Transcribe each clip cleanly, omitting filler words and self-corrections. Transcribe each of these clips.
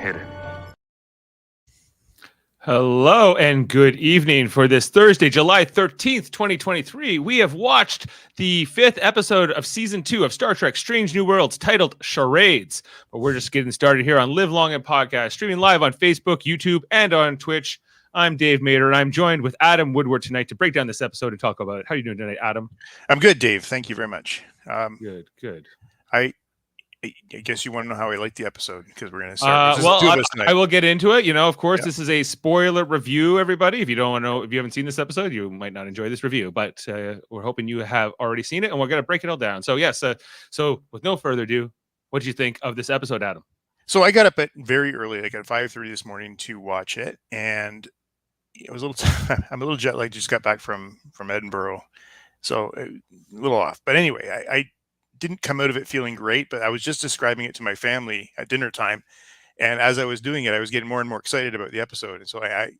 hidden. Hello and good evening. For this Thursday, July 13th, 2023, we have watched the 5th episode of Season 2 of Star Trek Strange New Worlds titled Charades. But we're just getting started here on Live Long and Podcast, streaming live on Facebook, YouTube, and on Twitch. I'm Dave Mader, and I'm joined with Adam Woodward tonight to break down this episode and talk about it. How are you doing tonight, Adam? I'm good, Dave. Thank you very much. Good. I guess you want to know how I like the episode because we're going to start. I will get into it. You know, of course, Yeah. This is a spoiler review, everybody. If you don't know, if you haven't seen this episode, you might not enjoy this review, but we're hoping you have already seen it, and we're going to break it all down. So, yes, so with no further ado, what did you think of this episode, Adam? So I got up at very early, like at 5:30 this morning to watch it, and it was a little. I'm a little jet lagged. Just got back from Edinburgh, so a little off. But anyway, I didn't come out of it feeling great, but I was just describing it to my family at dinner time. And as I was doing it, I was getting more and more excited about the episode. And so I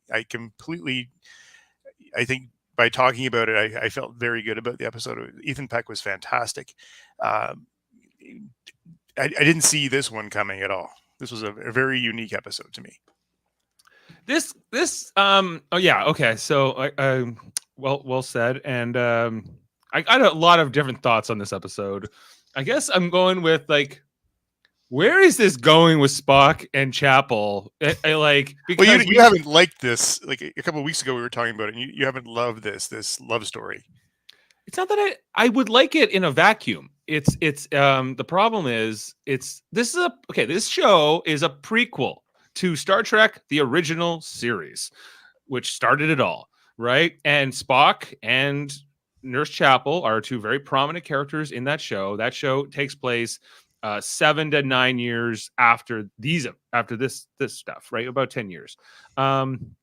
think by talking about it, I felt very good about the episode. Ethan Peck was fantastic. I didn't see this one coming at all. This was a very unique episode to me. Okay. So, well said. And I got a lot of different thoughts on this episode. I guess I'm going with where is this going with Spock and Chapel? Because you haven't liked this. Like a couple of weeks ago, we were talking about it. And you haven't loved this love story. It's not that I would like it in a vacuum. It's the problem is this show is a prequel to Star Trek, the original series, which started it all, right? And Spock and Nurse Chapel are two very prominent characters in that show. That show takes place 7 to 9 years after this stuff, right? About 10 years. And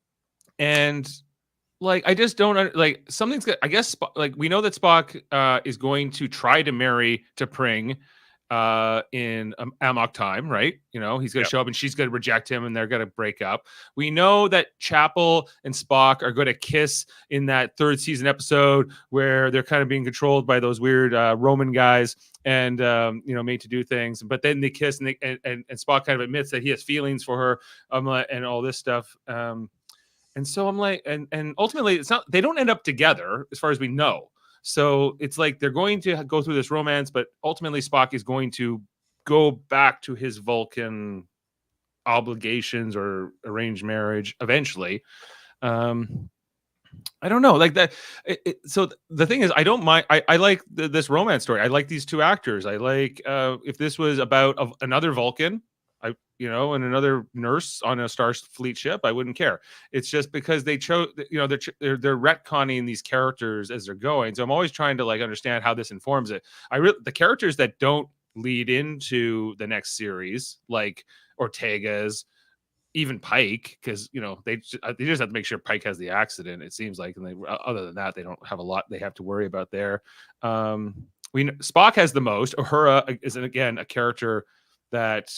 I just don't something's good. I guess we know that Spock is going to try to marry T'Pring in Amok time, right? You know, he's going to show up and she's going to reject him and they're going to break up. We know that Chapel and Spock are going to kiss in that 3rd season episode where they're kind of being controlled by those weird Roman guys and made to do things. But then they kiss and Spock kind of admits that he has feelings for her and all this stuff. And so I'm like, and ultimately they don't end up together as far as we know. So it's like they're going to go through this romance, but ultimately Spock is going to go back to his Vulcan obligations or arranged marriage eventually. I don't know, like that. So the thing is, I don't mind. I like this romance story. I like these two actors. I like if this was about another Vulcan, and another nurse on a Starfleet ship, I wouldn't care. It's just because they chose, they're retconning these characters as they're going. So I'm always trying to understand how this informs it. The characters that don't lead into the next series, like Ortega's, even Pike, because they just have to make sure Pike has the accident. It seems like, and other than that, they don't have a lot they have to worry about there. Spock has the most. Uhura is again a character that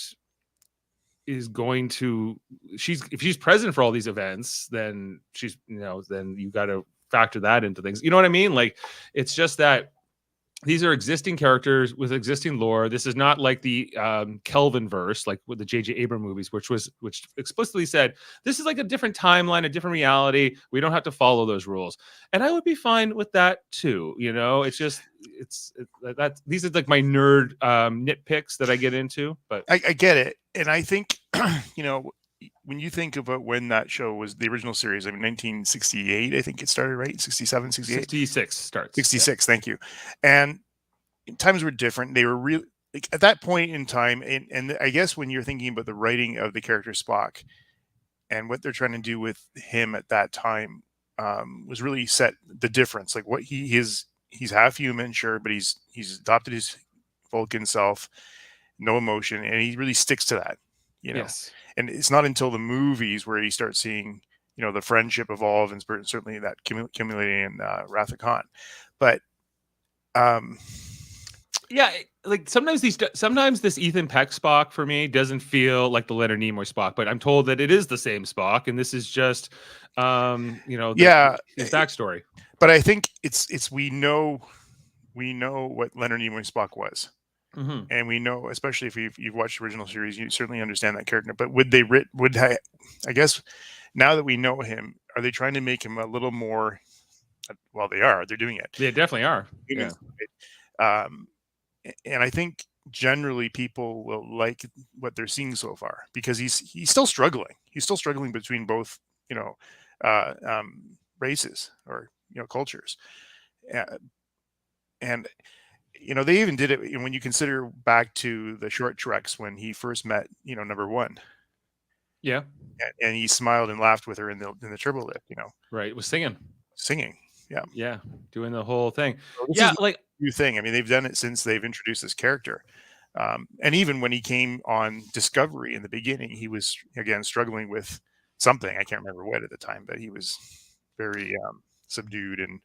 is going to if she's present for all these events, then she's then you got to factor that into things. You know what I mean? Like, it's just that these are existing characters with existing lore. This is not like the Kelvin verse, like with the J.J. Abrams movies, which explicitly said this is like a different timeline, a different reality. We don't have to follow those rules, and I would be fine with that too. It's just that these are like my nerd nitpicks that I get into. But I get it, and I think when you think about when that show was the original series, 1968, I think it started, right? 67, 68? 66 starts. 66, yeah. Thank you. And times were different. They were really, at that point in time, and I guess when you're thinking about the writing of the character Spock and what they're trying to do with him at that time was really set the difference. Like what he's half human, sure, but he's adopted his Vulcan self, no emotion, and he really sticks to that, Yes. And it's not until the movies where you start seeing, the friendship evolve, and certainly that accumulating in Wrath of Khan. But yeah, like sometimes this Ethan Peck Spock for me doesn't feel like the Leonard Nimoy Spock, but I'm told that it is the same Spock, and this is just his backstory. But I think it's we know what Leonard Nimoy Spock was. Mm-hmm. and we know, especially if you've watched the original series, you certainly understand that character. But I guess now that we know him, are they trying to make him a little more? Well, they are. They're doing it. They definitely are. Human Yeah. side. And I think generally people will like what they're seeing so far because he's still struggling. He's still struggling between both, you know, races or cultures, uh, and they even did it when you consider back to the short treks when he first met number one, Yeah. and he smiled and laughed with her in the turbo lift, Right. It was singing. singing. Yeah, Yeah. Doing the whole thing. so this is Yeah. not Like, a new thing. I mean, they've done it since they've introduced this character. And even when he came on Discovery in the beginning, he was again struggling with something. I can't remember what at the time, but he was very subdued and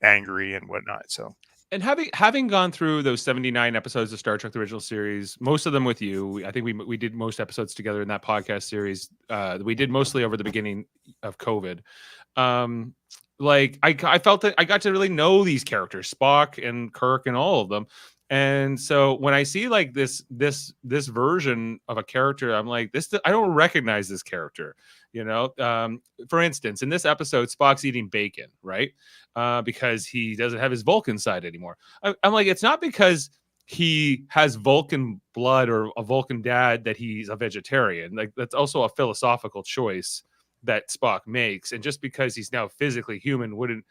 angry and whatnot. So and having gone through those 79 episodes of Star Trek the original series, most of them with you, I think we did most episodes together in that podcast series. We did mostly over the beginning of COVID. Like I felt that I got to really know these characters, Spock and Kirk and all of them. And so when I see like this version of a character, I'm like, I don't recognize this character. For instance, in this episode, Spock's eating bacon, right? Because he doesn't have his Vulcan side anymore. I'm like, it's not because he has Vulcan blood or a Vulcan dad that he's a vegetarian. Like, that's also a philosophical choice that Spock makes. And just because he's now physically human wouldn't,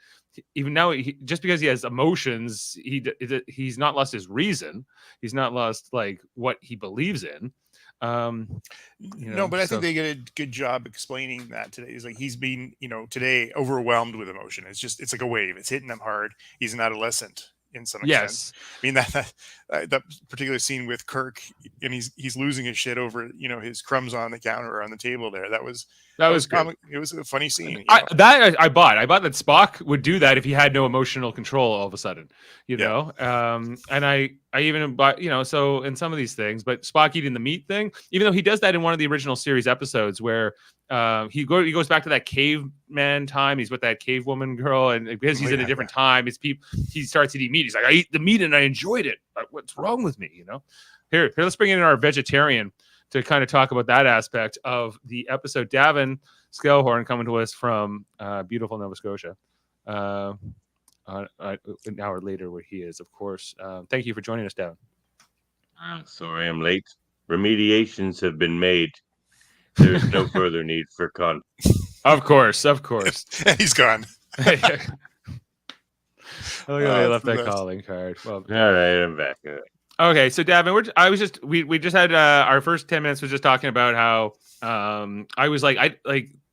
even now, just because he has emotions, he's not lost his reason. He's not lost like what he believes in. No, but I think they did a good job explaining that today. He's like, he's being, today overwhelmed with emotion. It's like a wave. It's hitting him hard. He's an adolescent in some extent. Yes. I mean, that particular scene with Kirk, and he's losing his shit over, his crumbs on the counter or on the table there. That was good. Comic. It was a funny scene. I bought that Spock would do that if he had no emotional control all of a sudden, and I even bought, so in some of these things, but Spock eating the meat thing, even though he does that in one of the original series episodes where he goes back to that caveman time. He's with that cave woman girl, and because he's in a different time, he starts eating meat. He's like, I eat the meat and I enjoyed it. What's wrong with me? Here, let's bring in our vegetarian to kind of talk about that aspect of the episode. Davan Skelhorn coming to us from beautiful Nova Scotia. An hour later where he is, of course. Thank you for joining us, Davan. Sorry I'm late. Remediations have been made. There's no further need for Of course. He's gone. I left that calling card. Well, all right, I'm back. Okay, so Davan, we just had our first 10 minutes was just talking about how I was like,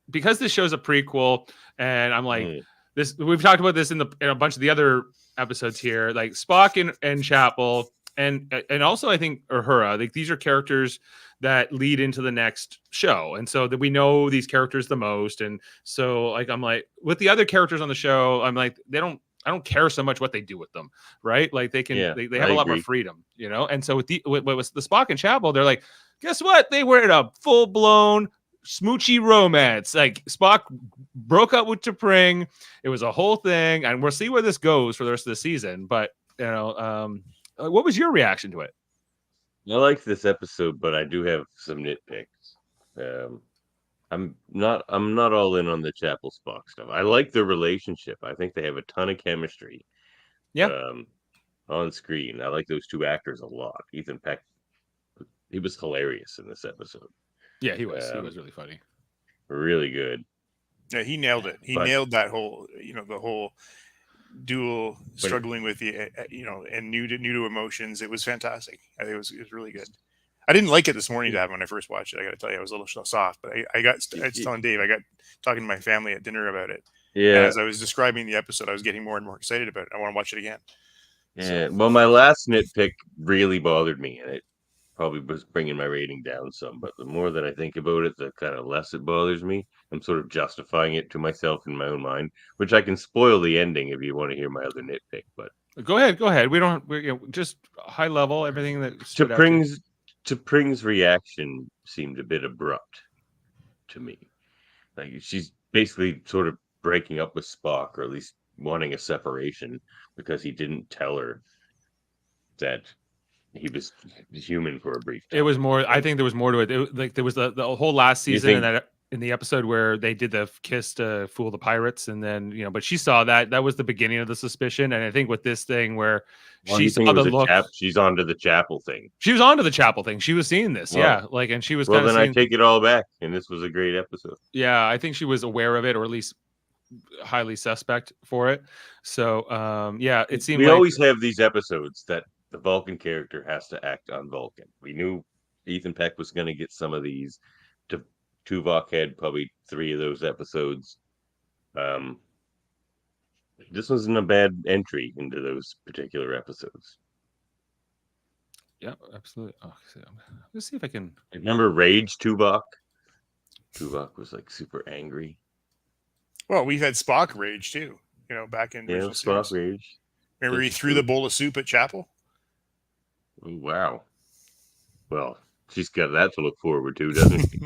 because this show's a prequel, and I'm like, this, we've talked about this in a bunch of the other episodes here, like Spock and Chapel, and also I think Uhura, like these are characters that lead into the next show, and so that we know these characters the most, and so like I'm like with the other characters on the show, I'm like I don't care so much what they do with them, right? Like they can, they have a lot more freedom, And so with the Spock and Chapel, they're like, guess what? They were in a full blown smoochy romance. Like Spock broke up with T'Pring. It was a whole thing, and we'll see where this goes for the rest of the season. But what was your reaction to it? I like this episode, but I do have some nitpicks. I'm not all in on the Chapel Spock stuff. I like their relationship. I think they have a ton of chemistry. Yeah. On screen. I like those two actors a lot. Ethan Peck, he was hilarious in this episode. Yeah, he was. He was really funny. Really good. Yeah, he nailed it. He nailed that whole, the whole dual struggling with the, and new to emotions. It was fantastic. I think it was really good. I didn't like it this morning, Dad, when I first watched it. I got to tell you, I was a little soft, but I was telling Dave, I got talking to my family at dinner about it. Yeah. And as I was describing the episode, I was getting more and more excited about it. I want to watch it again. Yeah. So. Well, my last nitpick really bothered me, and it probably was bringing my rating down some. But the more that I think about it, the kind of less it bothers me. I'm sort of justifying it to myself in my own mind, which I can spoil the ending if you want to hear my other nitpick. But go ahead. We're just high level, everything that T'Pring's reaction seemed a bit abrupt to me. Like she's basically sort of breaking up with Spock, or at least wanting a separation, because he didn't tell her that he was human for a brief time. It was more. I think there was more to it. Like there was the whole last season and in the episode where they did the kiss to fool the pirates, and then but she saw that was the beginning of the suspicion. And I think with this thing where she saw the look, she's onto the chapel thing. She was onto the chapel thing. She was seeing this, and she was. Well, then I take it all back, and this was a great episode. Yeah, I think she was aware of it, or at least highly suspect for it. So, it seemed we always have these episodes that the Vulcan character has to act on Vulcan. We knew Ethan Peck was going to get some of these. Tuvok had probably 3 of those episodes. This wasn't a bad entry into those particular episodes. Yeah, absolutely. Oh, let's see if I can. Remember Rage Tuvok? Tuvok was like super angry. Well, we've had Spock Rage too. Back in Spock series. Rage. Remember he threw the bowl of soup at Chapel? Oh, wow. Well, she's got that to look forward to, doesn't she?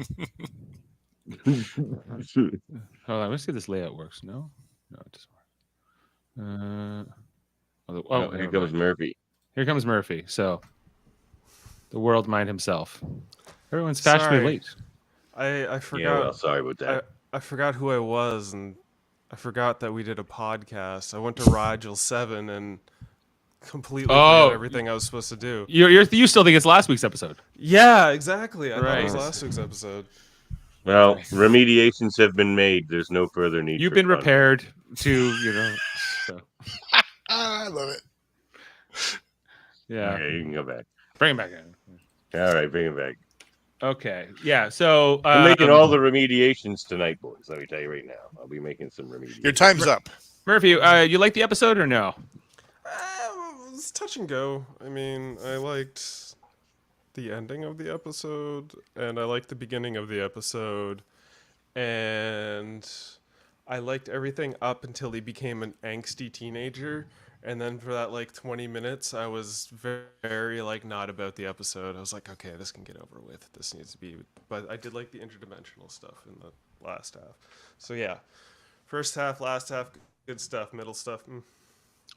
Hold on, let's see if this layout works. No, it doesn't work. Here comes Murphy. Here comes Murphy. So, the world mind himself. Everyone's fashionably late. I forgot. Yeah, well, sorry about that. I forgot who I was, and I forgot that we did a podcast. I went to Rigel 7 and completely forgot everything I was supposed to do. You still think it's last week's episode? Yeah, exactly. I thought it was last week's episode. Well, remediations have been made. There's no further need. You've been repaired to, So. I love it. Yeah. Okay, you can go back. Bring him back in. All right, bring him back. Okay. Yeah. So I'm making all the remediations tonight, boys. Let me tell you right now. I'll be making some remediations. Your time's up. Murphy, you like the episode or no? It was touch and go. I mean, I liked the ending of the episode, and I liked the beginning of the episode, and I liked everything up until he became an angsty teenager. And then for that 20 minutes, I was very not about the episode. I was like, okay, this can get over with. This needs to be. But I did like the interdimensional stuff in the last half. So yeah, first half, last half, good stuff. Middle stuff.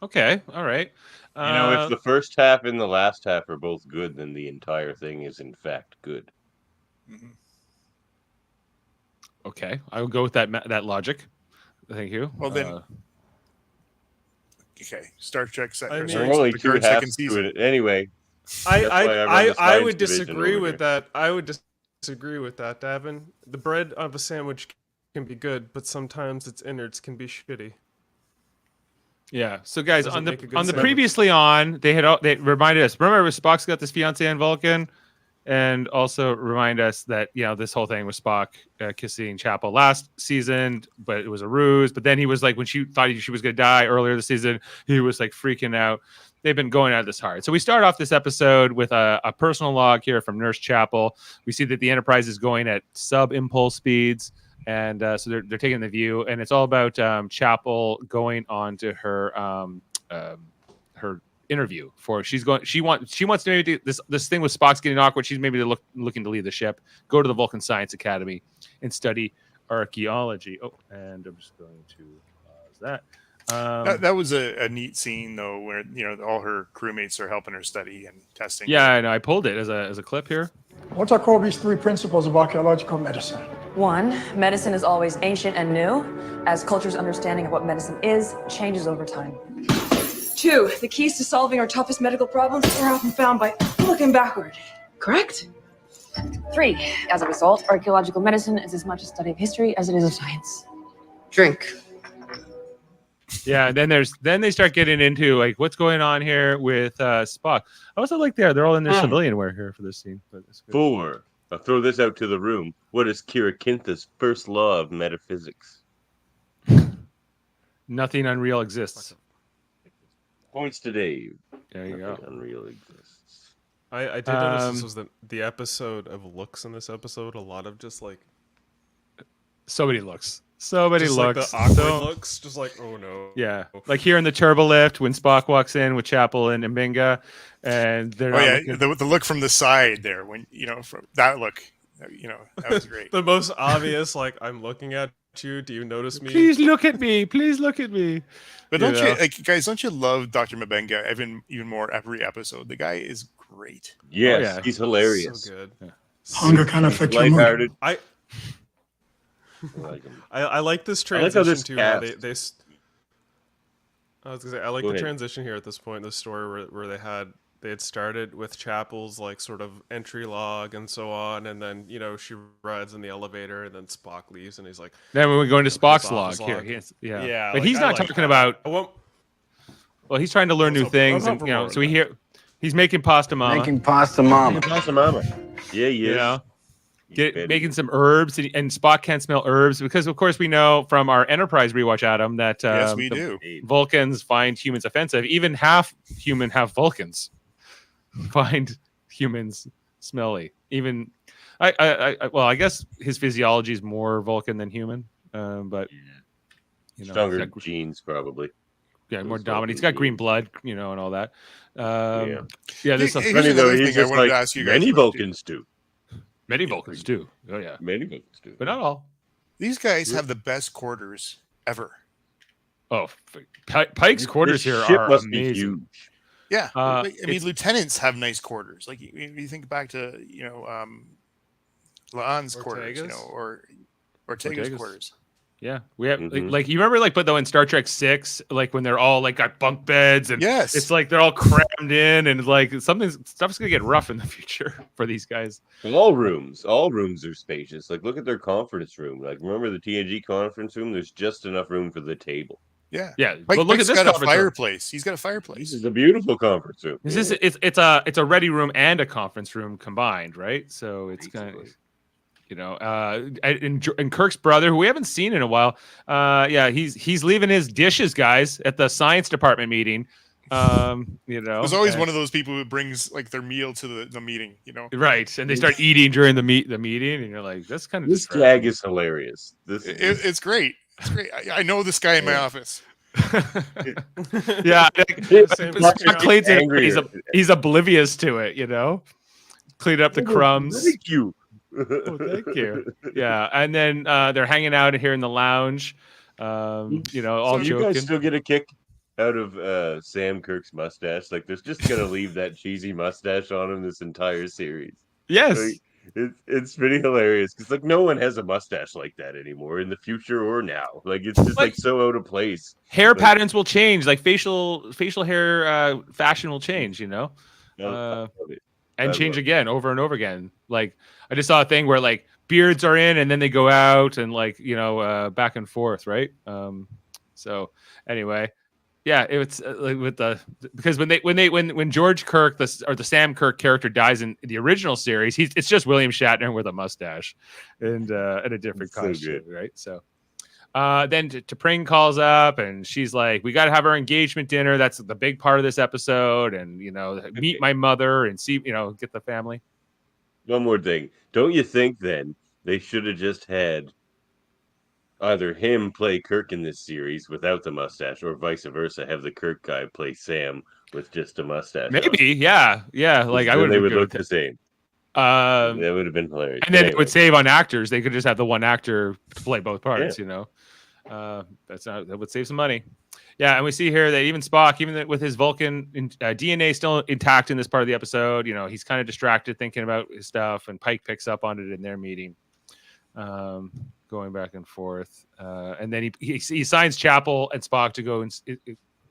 Okay, all right. If the first half and the last half are both good, then the entire thing is in fact good. Mm-hmm. Okay, I will go with that logic. Thank you. Well then. Okay, Star Trek. There are only 2 halves to it anyway. I would disagree with that. I would disagree with that, Davan. The bread of a sandwich can be good, but sometimes its innards can be shitty. Yeah. So guys, on the previously on, they reminded us. Remember, Spock's got this fiance on Vulcan, and also remind us that this whole thing was Spock kissing Chapel last season, but it was a ruse. But then he was like, when she thought she was going to die earlier this season, he was like freaking out. They've been going at this hard. So we start off this episode with a personal log here from Nurse Chapel. We see that the Enterprise is going at sub-impulse speeds. And so they're taking the view, and it's all about Chapel going on to her her interview for she wants to maybe do this thing with Spock's getting awkward. She's maybe looking to leave the ship, go to the Vulcan Science Academy, and study archaeology. Oh, and I'm just going to pause that. That was a neat scene though, where all her crewmates are helping her study and testing. Yeah, I know. I pulled it as a clip here. What are Colby's 3 principles of archaeological medicine? 1, medicine is always ancient and new, as culture's understanding of what medicine is changes over time. 2, the keys to solving our toughest medical problems are often found by looking backward. Correct? 3, as a result, archaeological medicine is as much a study of history as it is of science. Drink. Yeah, then they start getting into what's going on here with Spock. I also like they're all in their civilian wear here for this scene. But 4. I'll throw this out to the room. What is Kira Kintha's first law of metaphysics? Nothing unreal exists. Points to Dave. There you Nothing go. Unreal exists. I did notice this was the episode of looks in this episode. A lot of just so many looks. So many just looks. The awkward looks. Just oh no. Yeah. Like here in the turbo lift when Spock walks in with Chapel and Mbenga, and they're the look from the side there when from that look, that was great. The most obvious, I'm looking at you. Do you notice me? Please look at me. Please look at me. But don't you love Dr. Mbenga even more every episode? The guy is great. Yes, yeah. he's hilarious. So good. Hunger kind of He's affects your mood. lighthearted. I I like him. I like this I like how transition this too. How cast- I was gonna say I like Go the ahead. transition here at this point in the story where they had started with Chapel's like sort of entry log and so on, and then she rides in the elevator, and then Spock leaves, and he's like, Then when we go into his Spock's log office here, log. yeah, but like, he's I not like talking that. about. I won't- Well, he's trying to learn I was new hoping- things, I was and hoping for so more of he's making pasta mama. Making pasta mama. Pasta Mama. Yeah, he is. You know, Betty. making some herbs, and Spock can't smell herbs because, of course, we know from our Enterprise rewatch, Adam, that Yes, we the do. Vulcans find humans offensive. Even half human, half Vulcans find humans smelly. Even I guess his physiology is more Vulcan than human, but Stronger he's got- genes, probably. yeah, more Those dominant. He's Vulcan got green genes. blood, and all that. Yeah. Yeah, this Hey, is here's Funny though, another he's thing I just wanted like to ask you guys many about, Vulcans do. many Vulcans do. Oh yeah, Many Vulcans do. but not all. These guys have the best quarters ever. Oh, Pike's quarters This here ship are must be amazing. huge. Yeah, Uh, I mean, lieutenants have nice quarters. Like you think back to Laan's quarters, Ortega's? or Ortega's Ortega's. quarters. Yeah, we have Mhm. like you remember but though in Star Trek 6, like when they're all like got bunk beds and Yes, it's like they're all crammed in and like stuff's gonna get rough in the future for these guys. All rooms are spacious. Like, look at their conference room. Like, remember the TNG conference room? There's just enough room for the table. yeah. Yeah, Mike, but look Mike's at this got a conference room. fireplace. He's got a This fireplace. is a beautiful conference room. It's a ready room and a conference room combined, right? So it's kind of and Kirk's brother, who we haven't seen in a while, he's leaving his dishes, guys, at the science department meeting. There's always one of those people who brings like their meal to the meeting. right, and they start eating during the meeting, and you're like, that's kind of This gag is hilarious. It's great. It's great. I know this guy in my office. yeah. Same Spock thing. cleans it. Angrier. He's oblivious to it, clean up the crumbs. Thank you. Oh, thank you. Yeah, and then they're hanging out here in the lounge, all So you joking. guys still get a kick out of Sam Kirk's mustache? Like, there's just gonna leave that cheesy mustache on him this entire series. Yes. Like, it's pretty hilarious because like no one has a mustache like that anymore in the future or now. Like, it's just like so out of place. Hair Like- patterns will change, like facial hair fashion will change, I love it. and I change love again over and over again. Like I just saw a thing where like beards are in and then they go out and like back and forth, right? So anyway, yeah, it's like with because when George Kirk the Sam Kirk character dies in the original series, it's just William Shatner with a mustache and a different It's so costume, good. right? So then T'Pring calls up and she's like, we got to have our engagement dinner. That's the big part of this episode. And, meet my mother and see, get the family. One more thing. Don't you think then they should have just had either him play Kirk in this series without the mustache or vice versa, have the Kirk guy play Sam with just a mustache? Maybe. Yeah. Yeah. Like I Then would they would look the same. That that would have been hilarious. and then Anyway. it would save on actors. They could just have the one actor to play both parts, that would save some money. Yeah, and we see here that even Spock, even with his Vulcan DNA still intact in this part of the episode, he's kind of distracted thinking about his stuff, and Pike picks up on it in their meeting, going back and forth. And then he signs Chapel and Spock to go and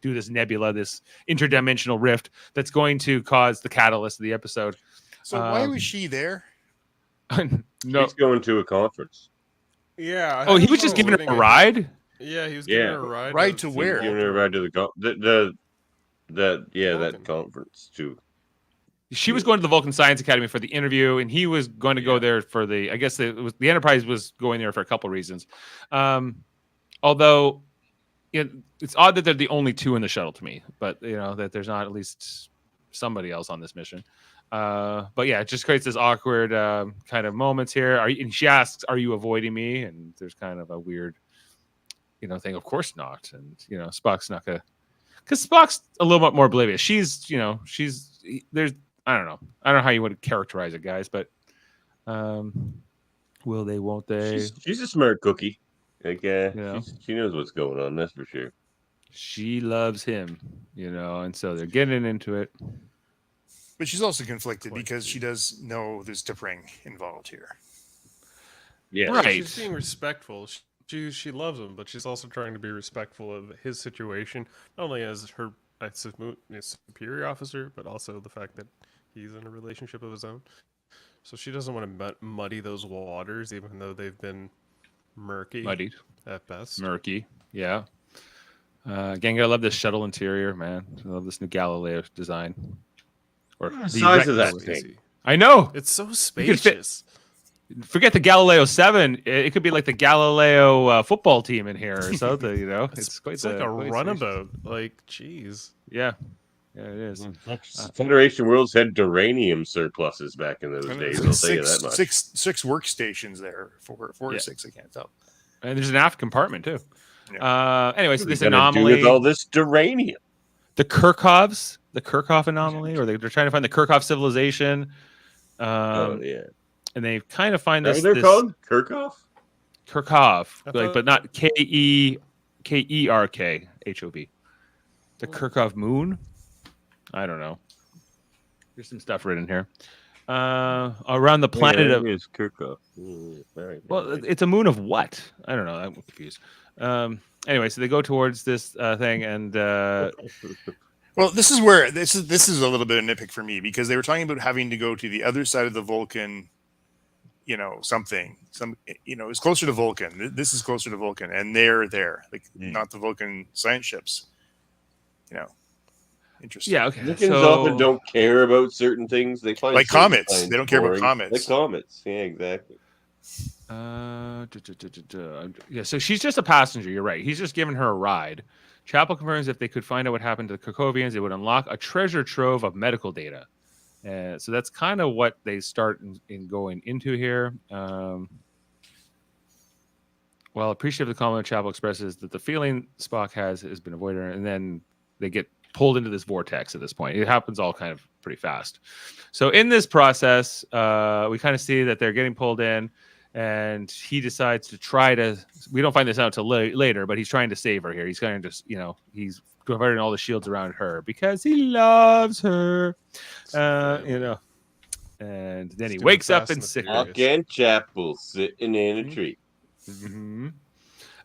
do this nebula, this interdimensional rift that's going to cause the catalyst of the episode. So why was she there? No. He's going to a conference. Yeah. Oh, he was just giving her a ride? Yeah, he was giving Yeah. her a ride. Ride to where? Giving her a ride to that Vulcan. conference too. She was going to the Vulcan Science Academy for the interview, and he was going to go there for the. I guess the Enterprise was going there for a couple reasons. Although, it's odd that they're the only two in the shuttle to me, but that there's not at least somebody else on this mission. But yeah, it just creates this awkward kind of moments here. And she asks, "Are you avoiding me?" And there's kind of a weird, thing. Of course not. And Spock's not gonna, because Spock's a little bit more oblivious. There's. I don't know how you would characterize it, guys, but will they? Won't they? She's a smart cookie. Like, Yeah. she knows what's going on. That's for sure. She loves him, and so they're getting into it. But she's also conflicted Quite because the- she does know there's T'Pring involved here. Yeah. Right. She's being respectful. She loves him, but she's also trying to be respectful of his situation, not only as her superior officer, but also the fact that he's in a relationship of his own. So she doesn't want to muddy those waters, even though they've been murky Muddied, at best. murky. Yeah. Again, I love this shuttle interior, man. I love this new Galileo design. Or The size of that rectangle. thing. I know. It's so could fit- spacious. Forget the Galileo 7. It could be like the Galileo football team in here or something, you know? It's quite like a quite spacious. runabout. Like, jeez. Yeah. Yeah, it is. Federation Worlds had duranium surpluses back in those And days. there's I'll tell you that much. six workstations there. Four Yeah. or six, I can't tell. And there's an aft compartment, too. Yeah. Anyways, What are this we gonna do anomaly. with all this duranium. The Kirchhoff anomaly, or they're trying to find the Kirchhoff civilization. Oh yeah. And they kind of find That's this. what they're this called? Kirchhoff? Kirchhoff, I like, thought- but not Kerkhov. The Kirchhoff moon. I don't know. There's some stuff written here. Around the planet of. is Kirchhoff. Right. Well, it's a moon of what? I don't know. I'm confused. Anyway, so they go towards this thing, and Well, this is where this is a little bit of a nitpick for me because they were talking about having to go to the other side of the Vulcan, it's closer to Vulcan. This is closer to Vulcan, and they're there, like not the Vulcan science ships. Interesting. yeah, okay. Vulcans So often don't care about certain things. They find Like certain comets. signs They don't care about boring. comets. Like comets. Yeah, exactly. Yeah, so she's just a passenger. You're right. He's just giving her a ride. Chapel confirms if they could find out what happened to the Kirkovians, they would unlock a treasure trove of medical data. So that's kind of what they start in going into here. Well, appreciative of the comment Chapel expresses that the feeling Spock has been avoided, and then they get pulled into this vortex at this point. It happens all kind of pretty fast. So in this process, we kind of see that they're getting pulled in, and he decides to try to. We don't find this out until later, but he's trying to save her here. He's kind of just, he's converting all the shields around her because he loves her. And then he Doing wakes up Fast in and the sick. Furious. Spock and Chapel sitting in a tree. Mm-hmm.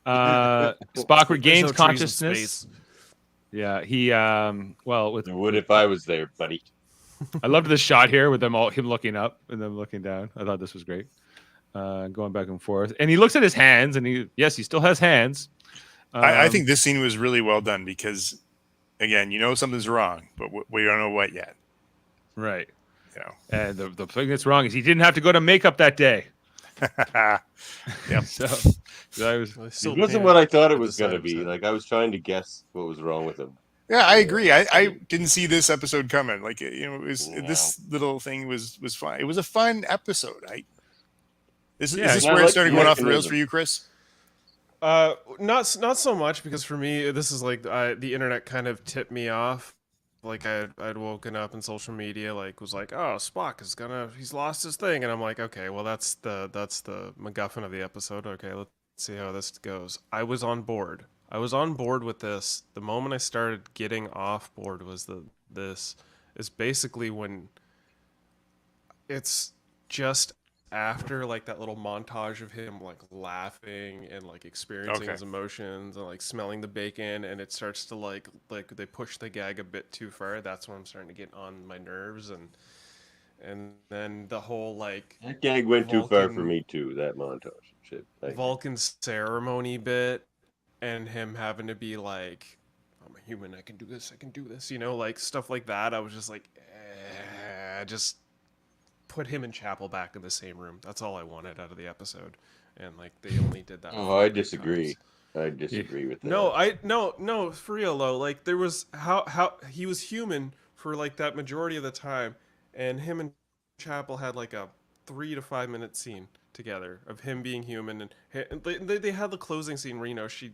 Spock regains There's no trees in consciousness. space. Yeah, he with I would if I was there, buddy. I loved this shot here with him looking up and them looking down. I thought this was great. Going back and forth, and he looks at his hands, and he still has hands. I think this scene was really well done because, again, something's wrong, but we don't know what yet. Right. Yeah. And the thing that's wrong is he didn't have to go to makeup that day. Yep. So I was. Well, they It still wasn't painted what I thought it at was the going to side be. side. Like I was trying to guess what was wrong with him. Yeah, I agree. I didn't see this episode coming. Like this little thing was fun. It was a fun episode. Is this I where it like started the going off the rails mechanism. for you, Chris? Not so much because for me this is like the internet kind of tipped me off. Like I'd woken up in social media, was like, oh, Spock he's lost his thing, and I'm like, okay, well that's the MacGuffin of the episode. Okay, let's see how this goes. I was on board with this. The moment I started getting off board was this is basically when it's just after that little montage of him laughing and experiencing Okay. his emotions and smelling the bacon, and it starts to they push the gag a bit too far. That's when I'm starting to get on my nerves, and then the whole That gag went too far for Vulcan- me too. That montage shit. Vulcan ceremony bit, and him having to be like, I'm a human, I can do this, stuff like that. I was just just put him and Chapel back in the same room. That's all I wanted out of the episode, and they only did that. Oh, I 5 disagree. times. I disagree with that. No, for real though. There was how he was human for that majority of the time, and him and Chapel had a 3 to 5 minute scene together of him being human, and they had the closing scene. Reno, she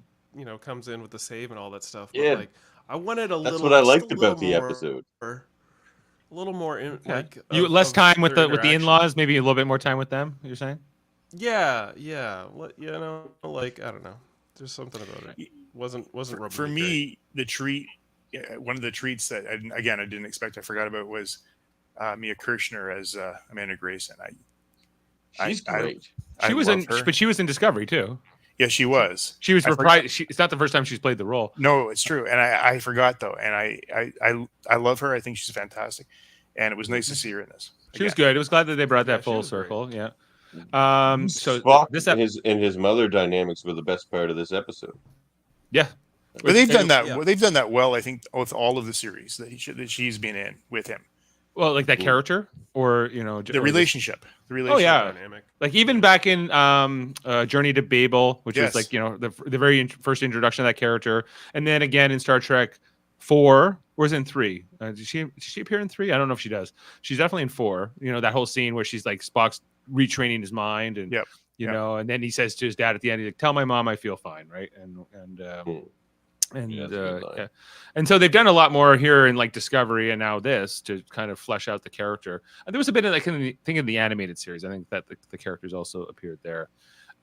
comes in with the save and all that stuff. But, Yeah. I wanted That's little. what I just liked a about little the more- episode. A little more in You less time with their the interaction. in-laws, maybe a little bit more time with them. You're saying? Yeah. I don't know. There's something about it. Wasn't rubbing For great. me, the treat, one of the treats that I didn't expect, I forgot about was Mia Kirshner as Amanda Grayson. She's great. She was love in, her. but she was in Discovery too. Yeah, she was. She was I forgot- reprised. It's not the first time she's played the role. No, it's true, and I forgot though, and I love her. I think she's fantastic, and it was nice to see her in this. She was again. good. It was glad that they brought Yeah, that she full was great. circle. Yeah. So Spock this and his mother dynamics were the best part of this episode. yeah. But they've done that. Yeah. They've done that well, I think, with all of the series that she's been in with him. Well, like that character, or The relationship. The relationship. Oh yeah, Dynamic. like even back in Journey to Babel, which Yes. was like the very first introduction of that character, and then again in Star Trek 4, or was it in 3? Did she appear in 3? I don't know if she does. She's definitely in 4. That whole scene where she's like Spock's retraining his mind, and Yep. and then he says to his dad at the end, he's like, "Tell my mom I feel fine," right? Yeah, that's a good line. Yeah. And so they've done a lot more here in like Discovery and now this to kind of flesh out the character. And there was a bit of like thing in the animated series. I think that the characters also appeared there.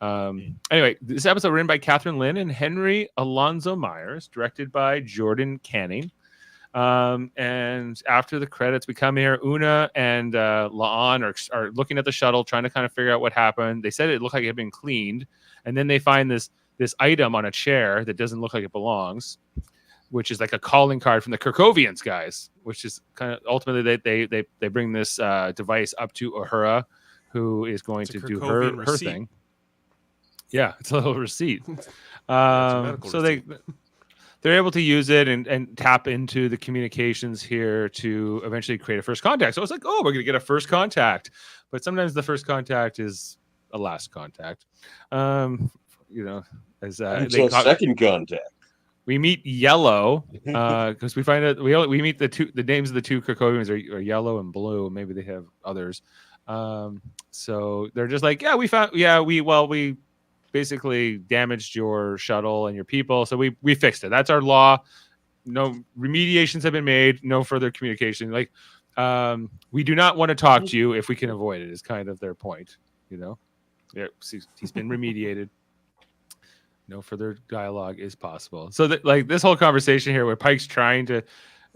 Anyway, this episode written by Catherine Lynn and Henry Alonzo Myers, directed by Jordan Canning. And after the credits, we come here. Una and La'an are looking at the shuttle, trying to kind of figure out what happened. They said it looked like it had been cleaned, and then they find this item on a chair that doesn't look like it belongs, which is like a calling card from the Kirkovians guys, which is kind of ultimately they bring this device up to Uhura, who is going It's a to do Kirkovian her receipt. thing. Yeah, it's a little receipt. a medical So receipt. they're able to use it and tap into the communications here to eventually create a first contact. So it's like, oh, we're gonna get a first contact, but sometimes the first contact is a last contact. As Until second contact. we meet Yellow because we find out we meet the names of the two Kirkovians are Yellow and Blue. Maybe they have others. So they're just like, we basically damaged your shuttle and your people, so we fixed it. That's our law. No remediations have been made. No further communication. Like, we do not want to talk to you if we can avoid it. Is kind of their point. Yeah, he's been remediated. No further dialogue is possible. So that, like, this whole conversation here where Pike's trying to,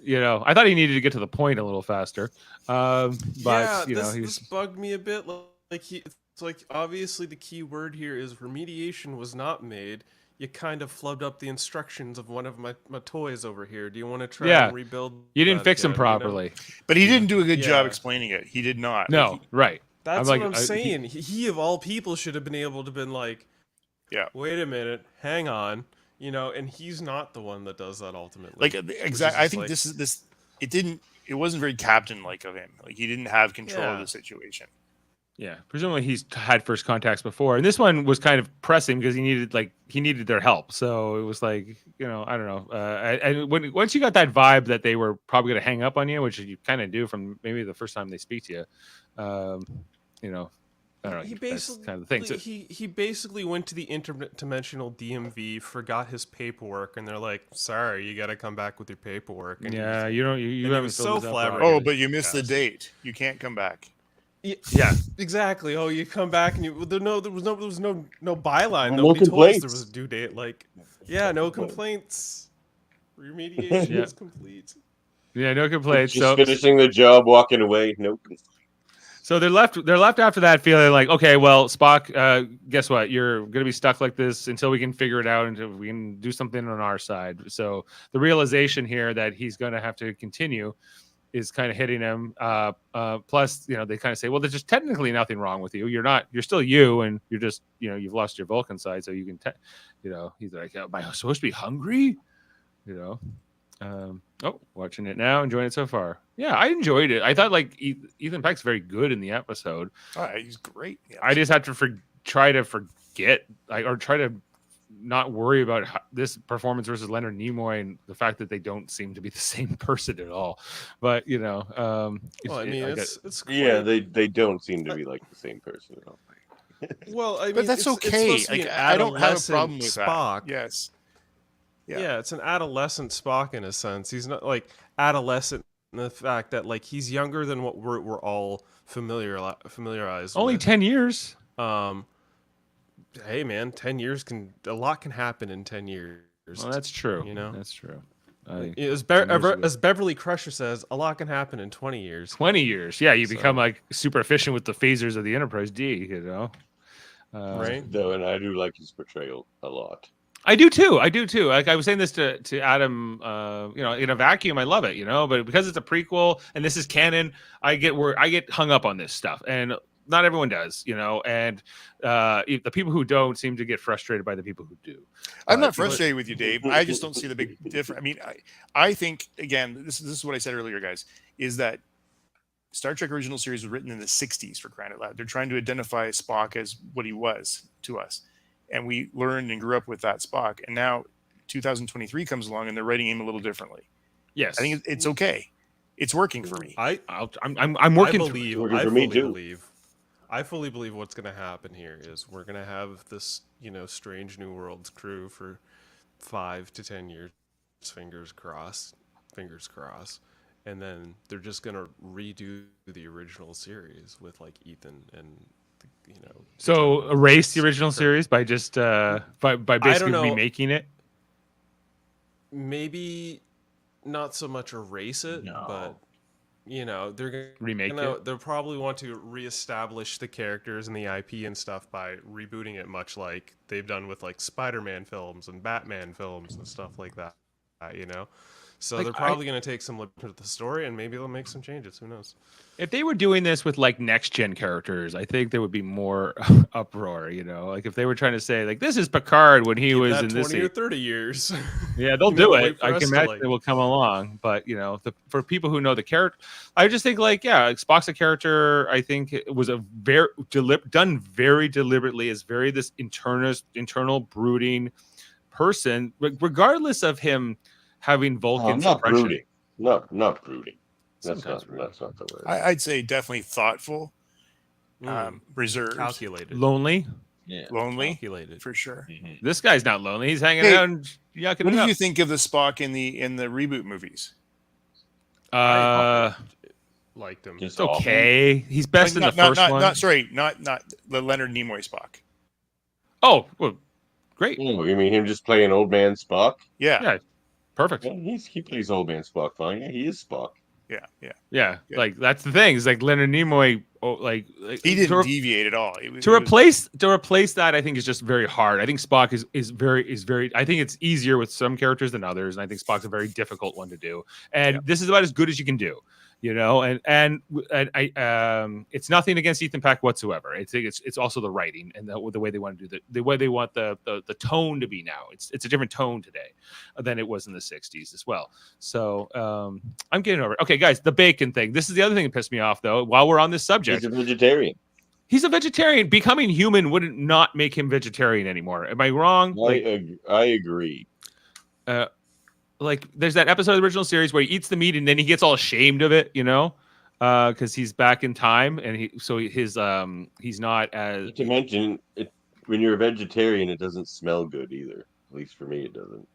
I thought he needed to get to the point a little faster. But this bugged me a bit. It's like, obviously the key word here is remediation was not made. You kind of flubbed up the instructions of one of my toys over here. Do you want to try and rebuild? You didn't that fix them again, properly. But he didn't do a good job Yeah. explaining it. He did not. No, right. That's I'm what like, I'm saying. He of all people should have been able to been like, Yeah. wait a minute, hang on, and he's not the one that does that ultimately. Like, Which is exactly. I just think like- it wasn't very captain-like of him. Like, he didn't have control of Yeah. the situation. Yeah, presumably he's had first contacts before, and this one was kind of pressing because he needed their help. So it was like, I don't know. And once you got that vibe that they were probably going to hang up on you, which you kind of do from maybe the first time they speak to you, I don't know. He that's basically kind of the thing. So, he basically went to the interdimensional DMV, forgot his paperwork, and they're like, "Sorry, you got to come back with your paperwork." And yeah, he you and he haven't was filled so this out flabbergasted. properly. Oh, but you missed the Yes. date. You can't come back. Yeah, exactly. Oh, you come back and there was no byline. No Nobody told us complaints. there was a due date. Like, yeah, no complaints. Remediation Yeah. is complete. yeah, no complaints. Just So finishing the job, walking away. Nope. So they're left after that feeling like, okay, well, Spock, guess what? You're going to be stuck like this until we can figure it out, until we can do something on our side. So the realization here that he's going to have to continue is kind of hitting him. Plus, they kind of say, well, there's just technically nothing wrong with you. You're still you, and you're just, you've lost your Vulcan side. So you can, he's like, am I supposed to be hungry? Watching it now, enjoying it so far. Yeah, I enjoyed it. I thought like Ethan Peck's very good in the episode. All right, he's great. Yeah. I just have to try to forget, or try to not worry about this performance versus Leonard Nimoy and the fact that they don't seem to be the same person at all. But Well, I mean, it's Yeah, quite- they don't seem to be like the same person at all. well, I mean, But that's it's okay. supposed to be Like, an I don't have a adolescent problem with Spock. that. Yes. Yeah, it's an adolescent Spock in a sense. He's not like adolescent in the fact that like he's younger than what we're all familiarized. only with. 10 years. Hey man, 10 years a lot can happen in 10 years. Well, that's true. You know? That's true. As Beverly Crusher says, a lot can happen in 20 years. 20 years. Yeah, you become like super efficient with the phasers of the Enterprise D, you know? Right? Though, and I do like his portrayal a lot. I do too. Like I was saying this to Adam, you know, in a vacuum, I love it, you know, but because it's a prequel and this is canon, I get hung up on this stuff, and not everyone does, you know, and the people who don't seem to get frustrated by the people who do. I'm not frustrated with you, Dave. I just don't see the big difference. I mean, I think, again, this is what I said earlier, guys, is that Star Trek original series was written in the 60s, for crying out loud. They're trying to identify Spock as what he was to us. And we learned and grew up with that Spock. And now 2023 comes along and they're writing him a little differently. Yes. I think it's okay. It's working for me. I'm working I fully believe what's going to happen here is we're going to have this, you know, Strange New Worlds crew for 5 to 10 years, fingers crossed, and then they're just going to redo the original series with like Ethan and, you know. So erase the original series by just by basically remaking it. Maybe not so much erase it, but you know, they're gonna remake it. They'll probably want to reestablish the characters and the IP and stuff by rebooting it, much like they've done with like Spider-Man films and Batman films and stuff like that. You know, so like, they're probably going to take some look at the story and maybe they'll make some changes. Who knows? If they were doing this with like next gen characters, I think there would be more uproar. You know, like if they were trying to say like this is Picard when he was in 20 this 20 or 30 years. Yeah, they'll do it. I can imagine it will come along. But you know, for people who know the character, I just think like Spock's a character. I think it was a very done very deliberately as very this internal brooding person, regardless of him having Vulcan suppression. Brooding. Not brooding. That's not the word. I'd say definitely thoughtful, reserved, calculated, lonely. Yeah, lonely, calculated for sure. Mm-hmm. This guy's not lonely. He's hanging out and yucking. What did you think of the Spock in the reboot movies? Liked him. It's okay. He's best in the first one. Not the Leonard Nimoy Spock. Oh, well, great. Oh, you mean him just playing old man Spock? Yeah. Perfect. Yeah, he plays old man Spock fine. Yeah, he is Spock. Yeah. Like that's the thing. It's like Leonard Nimoy. Like he didn't deviate at all. To replace that, I think is just very hard. I think Spock is very. I think it's easier with some characters than others, and I think Spock's a very difficult one to do. And this is about as good as you can do. You know, and I it's nothing against Ethan Peck whatsoever. I think it's also the writing and the way they want to do the way they want the tone to be now. It's a different tone today than it was in the 60s as well. So I'm getting over it. Okay, guys, the bacon thing. This is the other thing that pissed me off though. While we're on this subject, he's a vegetarian. He's a vegetarian. Becoming human wouldn't not make him vegetarian anymore. Am I wrong? I agree. Like there's that episode of the original series where he eats the meat and then he gets all ashamed of it, you know, because he's back in time and he's not as. Not to mention, when you're a vegetarian, it doesn't smell good either. At least for me, it doesn't.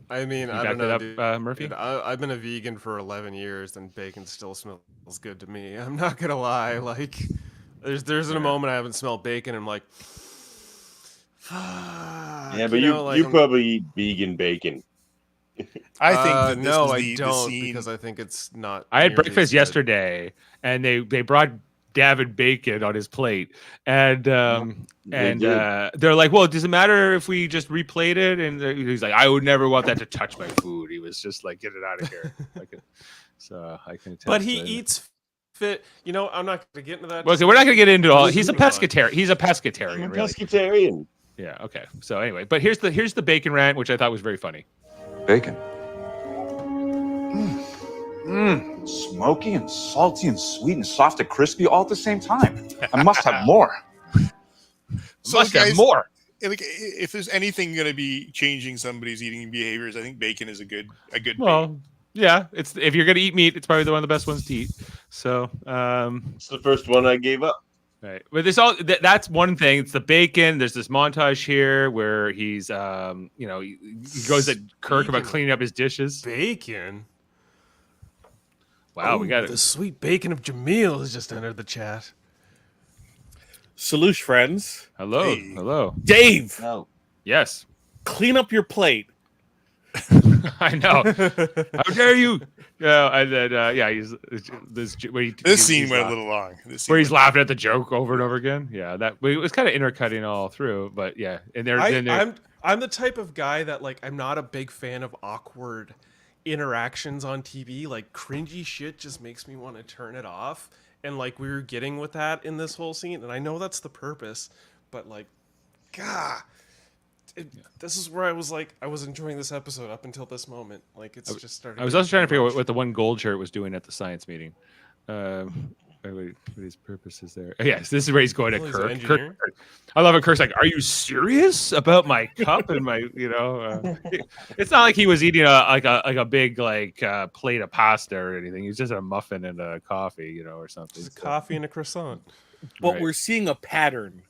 I mean, I don't know, dude. Murphy. Dude, I've been a vegan for 11 years, and bacon still smells good to me. I'm not gonna lie. Like, there's a moment I haven't smelled bacon, and I'm like, yeah, but you probably eat vegan bacon. I think that I don't because I think it's not. I had breakfast yesterday, and they brought Davan bacon on his plate, and they're like, "Well, does it matter if we just replate it?" And he's like, "I would never want that to touch my food." He was just like, "Get it out of here." So I can. But he eats fit. You know, I'm not going to get into that. Well, okay, we're not going to get into all. He's a pescatarian. He's a pescatarian. I'm a really. pescatarian. Yeah. Okay. So anyway, but here's the bacon rant, which I thought was very funny. Bacon. Smoky and salty and sweet and soft and crispy all at the same time. I must have more. Have more. Like, if there's anything going to be changing somebody's eating behaviors, I think bacon is a good. Well, yeah. It's if you're going to eat meat, it's probably one of the best ones to eat. So, it's the first one I gave up. Right, but that's one thing. It's the bacon. There's this montage here where he's, he goes at Kirk about cleaning up his dishes. Bacon. Wow, we got the sweet bacon of Jaemeel has just entered the chat. Salute, friends. Hello, hello, Dave. No. Yes. Clean up your plate. I know. How dare you? Yeah, and then he's this Scene went a little long. Where he's laughing at the joke over and over again. Yeah, it was kind of intercutting all through, but yeah, and I'm the type of guy that like I'm not a big fan of awkward interactions on TV. Like cringy shit just makes me want to turn it off. And like we were getting with that in this whole scene, and I know that's the purpose, but like, God. This is where I was like, I was enjoying this episode up until this moment. Like, it's just starting. I was also trying to figure out what the one gold shirt was doing at the science meeting. What his purpose is there? Yes, this is where he's going to Kirk. I love it. Kirk's like, "Are you serious about my cup and my?" It's not like he was eating a big plate of pasta or anything. He's just a muffin and a coffee, or something. Just coffee and a croissant. But we're seeing a pattern.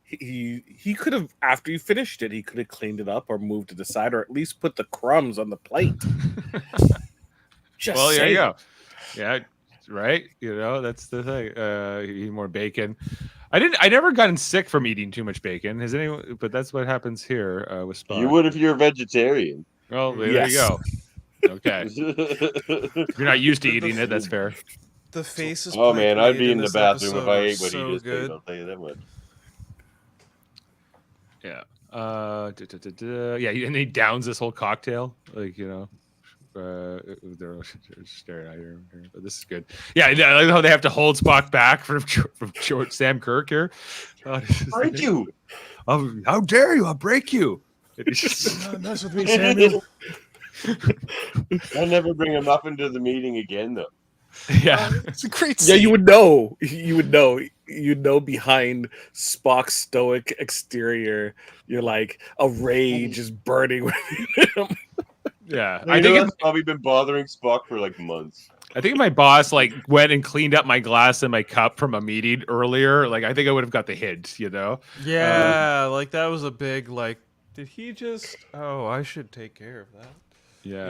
He could have, after he finished it, he could have cleaned it up or moved it aside or at least put the crumbs on the plate. There you go. Yeah, right. That's the thing. Eat more bacon. I never gotten sick from eating too much bacon. Has anyone? But that's what happens here with Spock. You would if you're a vegetarian. Well, there you go. Okay. If you're not used to eating it, that's fair. The faces. Oh man, I'd be in the bathroom if I ate what he just did. I'll tell you that much. Yeah. Yeah, and he downs this whole cocktail, they're staring at her. But this is good. Yeah, I like how they have to hold Spock back from Sam Kirk here. Break you! How dare you? I'll break you! Don't mess with me, Samuel. I'll never bring him up into the meeting again, though. Yeah, it's a great scene. Yeah, you would know. You'd know behind Spock's stoic exterior, you're like a rage is burning within him. Yeah, I think it's probably been bothering Spock for like months. I think my boss went and cleaned up my glass and my cup from a meeting earlier. Like I think I would have got the hint, Yeah, that was a big did he just? Oh, I should take care of that. Yeah,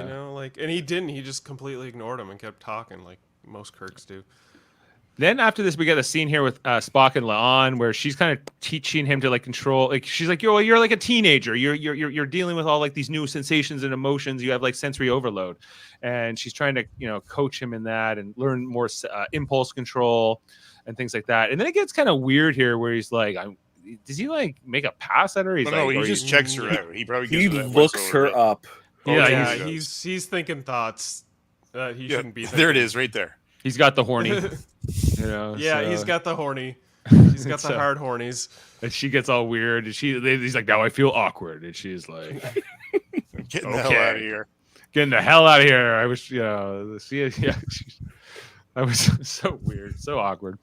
and he didn't. He just completely ignored him and kept talking like most Kirks do. Then after this, we get a scene here with Spock and La'an, where she's kind of teaching him to control. She's like, you're like a teenager. You're dealing with all these new sensations and emotions. You have sensory overload, and she's trying to coach him in that and learn more impulse control and things like that. And then it gets kind of weird here, where he's like, does he make a pass at her? He's he just checks her out. He probably looks her up. Yeah, he's thinking thoughts that he shouldn't be thinking. There it is, right there. He's got the horny. He's got the horny. He's got the hard hornies. And she gets all weird. And he's like, now I feel awkward. And she's like, getting the hell out of here. Getting the hell out of here. I wish, that was so weird, so awkward.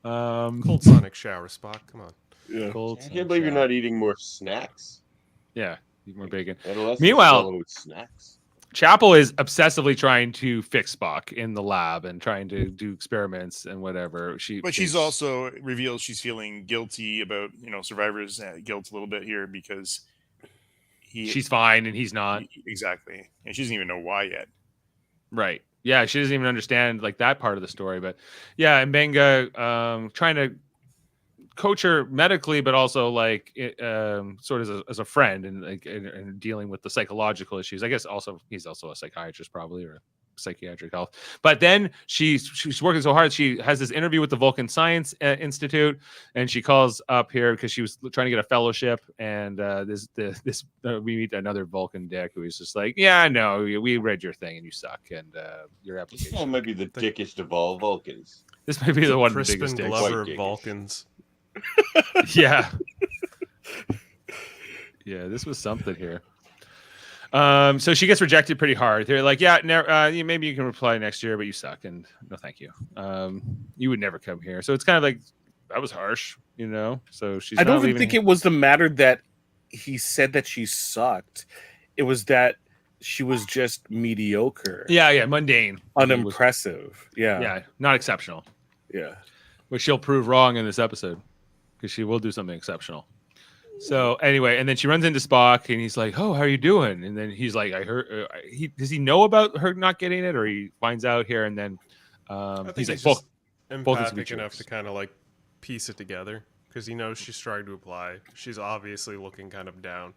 Cold sonic shower, Spock. Come on. Yeah. I can't believe you're not eating more snacks. Yeah, eat more bacon. Meanwhile, snacks. Chapel is obsessively trying to fix Spock in the lab and trying to do experiments and whatever. But she's also revealed she's feeling guilty about Survivor's guilt a little bit here because she's fine and he's not. Exactly, and she doesn't even know why yet. Right. Yeah, she doesn't even understand that part of the story. But yeah, and Benga trying to coach her medically, but also sort of as a friend and dealing with the psychological issues. I guess he's also a psychiatrist probably, or psychiatric health. But then she's working so hard. She has this interview with the Vulcan Science Institute, and she calls up here because she was trying to get a fellowship. And we meet another Vulcan dick who is just like, yeah, no, we read your thing and you suck, and your application. This might be the dickest of all Vulcans. This might be the one Crispin biggest dick. Glover of Vulcans. Yeah. Yeah, this was something here. So she gets rejected pretty hard. They're like, yeah, maybe you can reply next year, but you suck, and no thank you. You would never come here. So it's kind of like, that was harsh, So she's I don't even think it was the matter that he said that she sucked. It was that she was just mediocre. Yeah, mundane. Unimpressive. Yeah, not exceptional. Yeah. Which she'll prove wrong in this episode, because she will do something exceptional. So anyway, and then she runs into Spock, and he's like, "Oh, how are you doing?" And then he's like, "I heard." Does he know about her not getting it, or he finds out here, and then he's like, just empathic enough to kind of piece it together, because he knows she's trying to apply. She's obviously looking kind of down.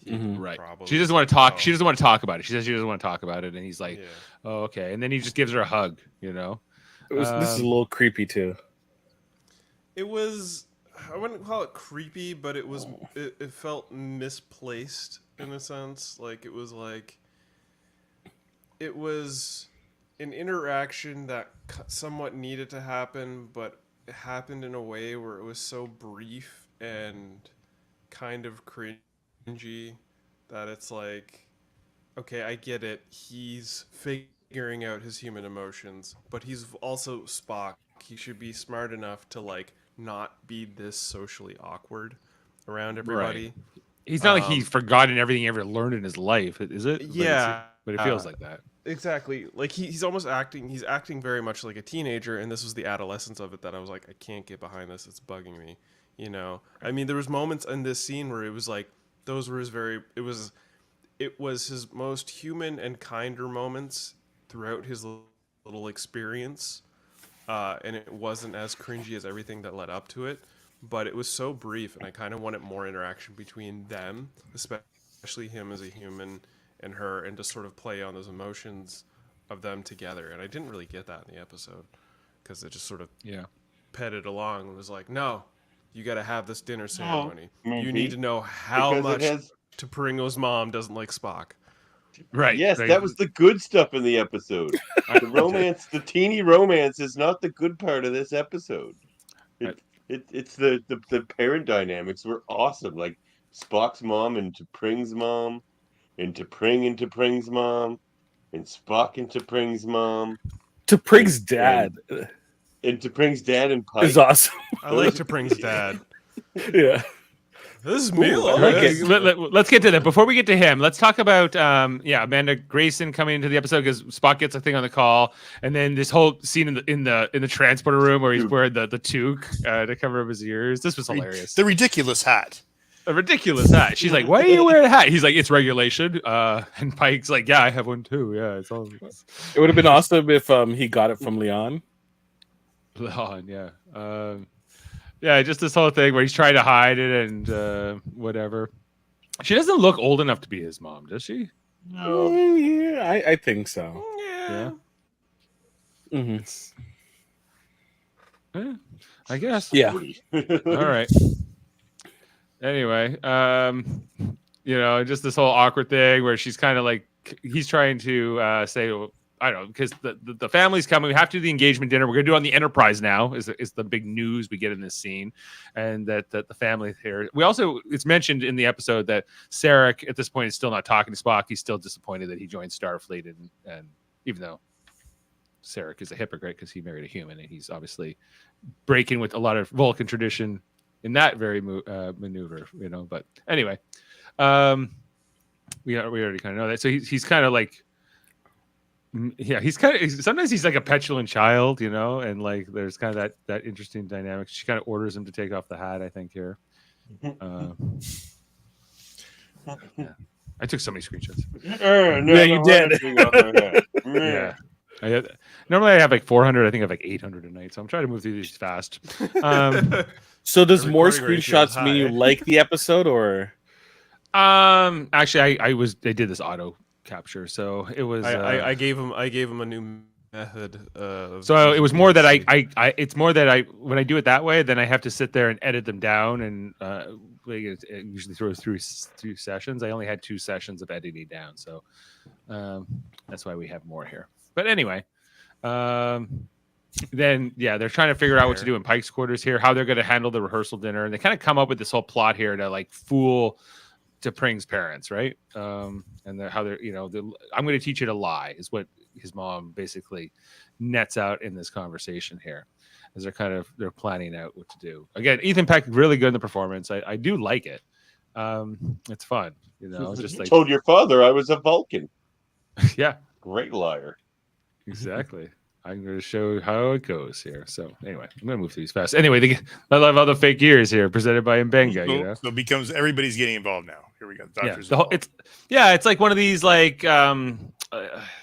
Right. Probably. She doesn't want to talk. Oh. She doesn't want to talk about it. She says she doesn't want to talk about it, and he's like, Yeah. "Oh, okay." And then he just gives her a hug. This is a little creepy too. It was, I wouldn't call it creepy, but it felt misplaced in a sense. It was an interaction that somewhat needed to happen, but it happened in a way where it was so brief and kind of cringy that it's like, okay, I get it. He's figuring out his human emotions, but he's also Spock. He should be smart enough to not be this socially awkward around everybody. Right. He's not like he's forgotten everything he ever learned in his life, is it? Yeah, but it feels like that. Exactly. Like he's almost acting. He's acting very much like a teenager, and this was the adolescence of it that I was like, I can't get behind this. It's bugging me. I mean, there was moments in this scene where it was like those were his very. It was his most human and kinder moments throughout his little experience, and it wasn't as cringy as everything that led up to it. But it was so brief, and I kind of wanted more interaction between them, especially him as a human and her, and to sort of play on those emotions of them together. And I didn't really get that in the episode because it just sort of petted along and was like, no, you got to have this dinner ceremony. You need to know how much T'Pringo's mom doesn't like Spock. Right. Yes, that was the good stuff in the episode. The romance, the teeny romance is not the good part of this episode. It's the parent dynamics were awesome. Like Spock's mom and T'Pring's mom, and T'Pring's mom, and Spock and T'Pring's mom. T'Pring's dad. And T'Pring's dad and Pike is awesome. I like T'Pring's dad. Yeah. This is me. Let's get to that. Before we get to him, let's talk about Amanda Grayson coming into the episode because Spock gets a thing on the call, and then this whole scene in the transporter room where he's wearing the toque to cover up his ears. This was hilarious. The ridiculous hat. A ridiculous hat. She's like, "Why are you wearing a hat?" He's like, "It's regulation." And Pike's like, "Yeah, I have one too. Yeah, it's all." It would have been awesome if he got it from Leon. Leon, yeah. Yeah, just this whole thing where he's trying to hide it and whatever. She doesn't look old enough to be his mom, does she? No. Yeah, I think so. Yeah. Mm-hmm. I guess. Yeah. All right. Anyway, just this whole awkward thing where she's kind of like, he's trying to say, I don't know, because the family's coming. We have to do the engagement dinner. We're going to do it on the Enterprise now is the big news we get in this scene. And that the family here. We also, it's mentioned in the episode that Sarek at this point is still not talking to Spock. He's still disappointed that he joined Starfleet. And even though Sarek is a hypocrite because he married a human and he's obviously breaking with a lot of Vulcan tradition in that very maneuver, But anyway, we already kind of know that. So he's kind of like, he's kind of, sometimes he's like a petulant child, and like there's kind of that interesting dynamic. She kind of orders him to take off the hat, I think, here. Yeah. I took so many screenshots. Yeah, you did. Yeah. Normally I have like 400. I think I have like 800 a night, so I'm trying to move through these fast. So does more screenshots mean you like the episode, or? Actually, I did this auto capture, so it was. I gave him a new method. So it was more that it's more that when I do it that way, then I have to sit there and edit them down, and it usually throws through 2 sessions. I only had 2 sessions of editing down, so that's why we have more here. But anyway, then they're trying to figure out what to do in Pike's quarters here, how they're going to handle the rehearsal dinner, and they kind of come up with this whole plot here to like fool T'Pring's parents, right? And how they're, I'm going to teach you to lie is what his mom basically nets out in this conversation here, as they're planning out what to do. Again, Ethan Peck really good in the performance. I do like it. It's fun, just like told your father I was a Vulcan. Yeah, great liar. Exactly. I'm going to show how it goes here. So anyway, I'm going to move through these fast. Anyway, I love all the fake ears here presented by Mbenga. So it becomes everybody's getting involved now. Here we go. It's like one of these like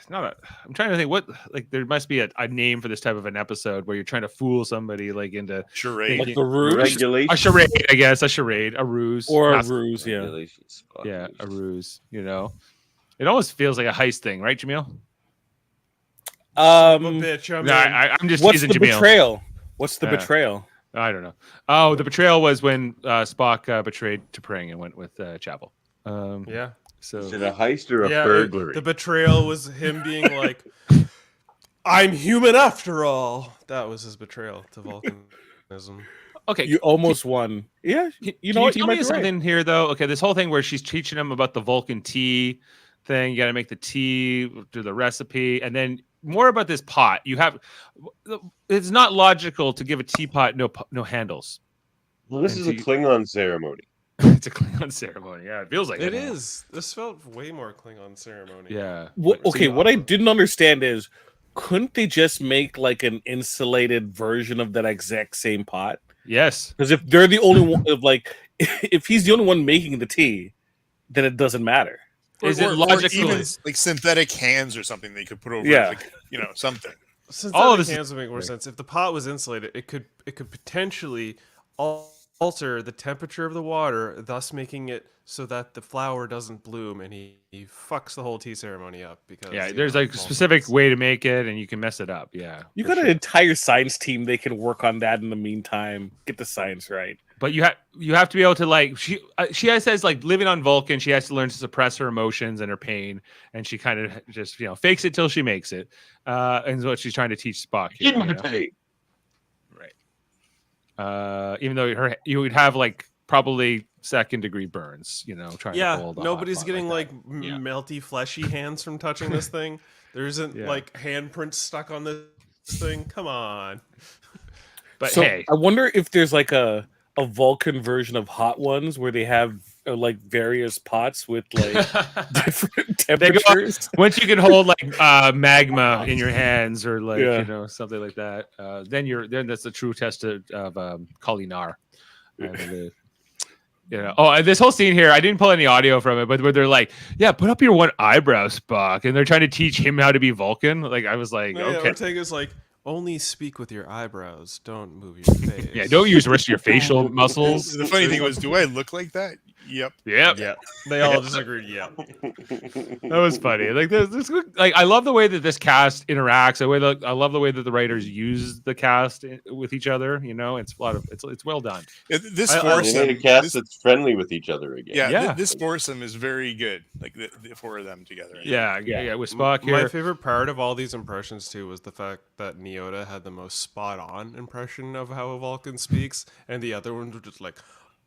not a. I'm trying to think what like there must be a name for this type of an episode where you're trying to fool somebody like into Charade. Like the ruse Regulation. a charade, I guess, a charade, a ruse, or a Not- ruse, yeah. Regulation Spock yeah, a ruse. ruse. You know, it almost feels like a heist thing, right, Jaemeel? I'm a bitch. I'm No, in. I'm just What's teasing the Jaemeel. betrayal? What's the Yeah. betrayal? I don't know. Oh, the betrayal was when Spock betrayed T'Pring and went with Chapel. Yeah. So Is it a heist or a Yeah, burglary? the betrayal was him being like, "I'm human after all." That was his betrayal to volcanism. okay, You almost won. Yeah, you Can know you what? tell You me might be right. something here, though? Okay, this whole thing where she's teaching him about the Vulcan tea thing. You got to make the tea, do the recipe, and then more about this pot. You have. It's not logical to give a teapot no handles. Well, this And is a do you- Klingon ceremony. It's a Klingon ceremony. Yeah, it feels like It is. This felt way more Klingon ceremony. Yeah. Okay, what I didn't understand is, couldn't they just make like an insulated version of that exact same pot? Yes. Because if they're the only one, if he's the only one making the tea, then it doesn't matter. Is Or it logical? even like synthetic hands or something they could put over, Yeah. like, something. Since All all of this this is- hands would make more sense. If the pot was insulated, it could potentially alter the temperature of the water, thus making it so that the flower doesn't bloom, and he fucks the whole tea ceremony up because Yeah, you there's know, like a specific Vulcans. way to make it, and you can mess it up. Yeah. You for got sure. an entire science team; they can work on that in the meantime. Get the science right. But you have to be able to like she says like living on Vulcan, she has to learn to suppress her emotions and her pain, and she kind of just fakes it till she makes it, and what she's trying to teach Spock. Here, Get my you know? pay. Right. Even though you would have like probably second degree burns, trying to Yeah, hold. a hot nobody's pot getting like like, that. Yeah. melty, fleshy hands from touching this thing. There isn't Yeah. like handprints stuck on this thing. Come on. But So hey, I wonder if there's like a Vulcan version of Hot Ones where they have like various pots with like different They go- temperatures. once you can hold like magma in your hands or like Yeah. something like that, then that's the true test of Kalinar. I believe. Oh, and this whole scene here, I didn't pull any audio from it, but where they're like, "Yeah, put up your one eyebrow, Spock," and they're trying to teach him how to be Vulcan. Like I was like, No, yeah, okay, Ortega's like, only speak with your eyebrows. Don't move your face. yeah, don't use the rest of your facial muscles. The funny thing was, do I look like that? Yep. Yep. Yeah, they all just agreed. Yeah. That was funny. Like this like I love the way that this cast interacts. I love the way that the writers use the cast with each other. It's a lot of it's well done. This I- I- They foursome, made a cast this- that's friendly with each other again. yeah, Yeah. this foursome is very good. Like the four of them together. Yeah. With Spock My here. favorite part of all these impressions too was the fact that Neota had the most spot-on impression of how a Vulcan speaks, and the other ones were just like,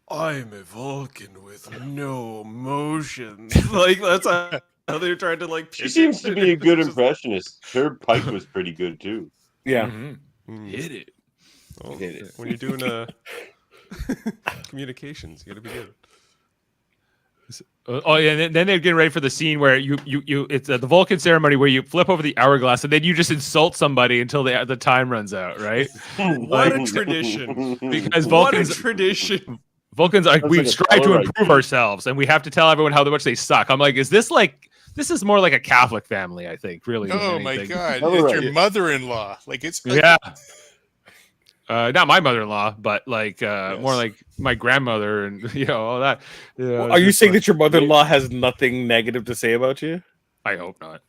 "I'm a Vulcan with no emotions." Like that's how they're trying to like. She seems to be a good Just- impressionist. Her Pike was pretty good too. Yeah. Mhm. Mm. Hit it. Well, Hit it. when you're doing communications, you gotta be good. Oh yeah, and then they're getting ready for the scene where you it's the Vulcan ceremony where you flip over the hourglass and then you just insult somebody until the time runs out, right? What a tradition! Because What a Vulcans tradition! Vulcans like That's we like a strive to color improve ID. ourselves and we have to tell everyone how much they suck. I'm like, this is more like a Catholic family, I think, really. than Oh my anything. god, All it's right. your mother-in-law. Like it's Yeah. Not my mother-in-law, but like Yes. more like my grandmother and all that. Are you saying that your mother-in-law has nothing negative to say about you? I hope not.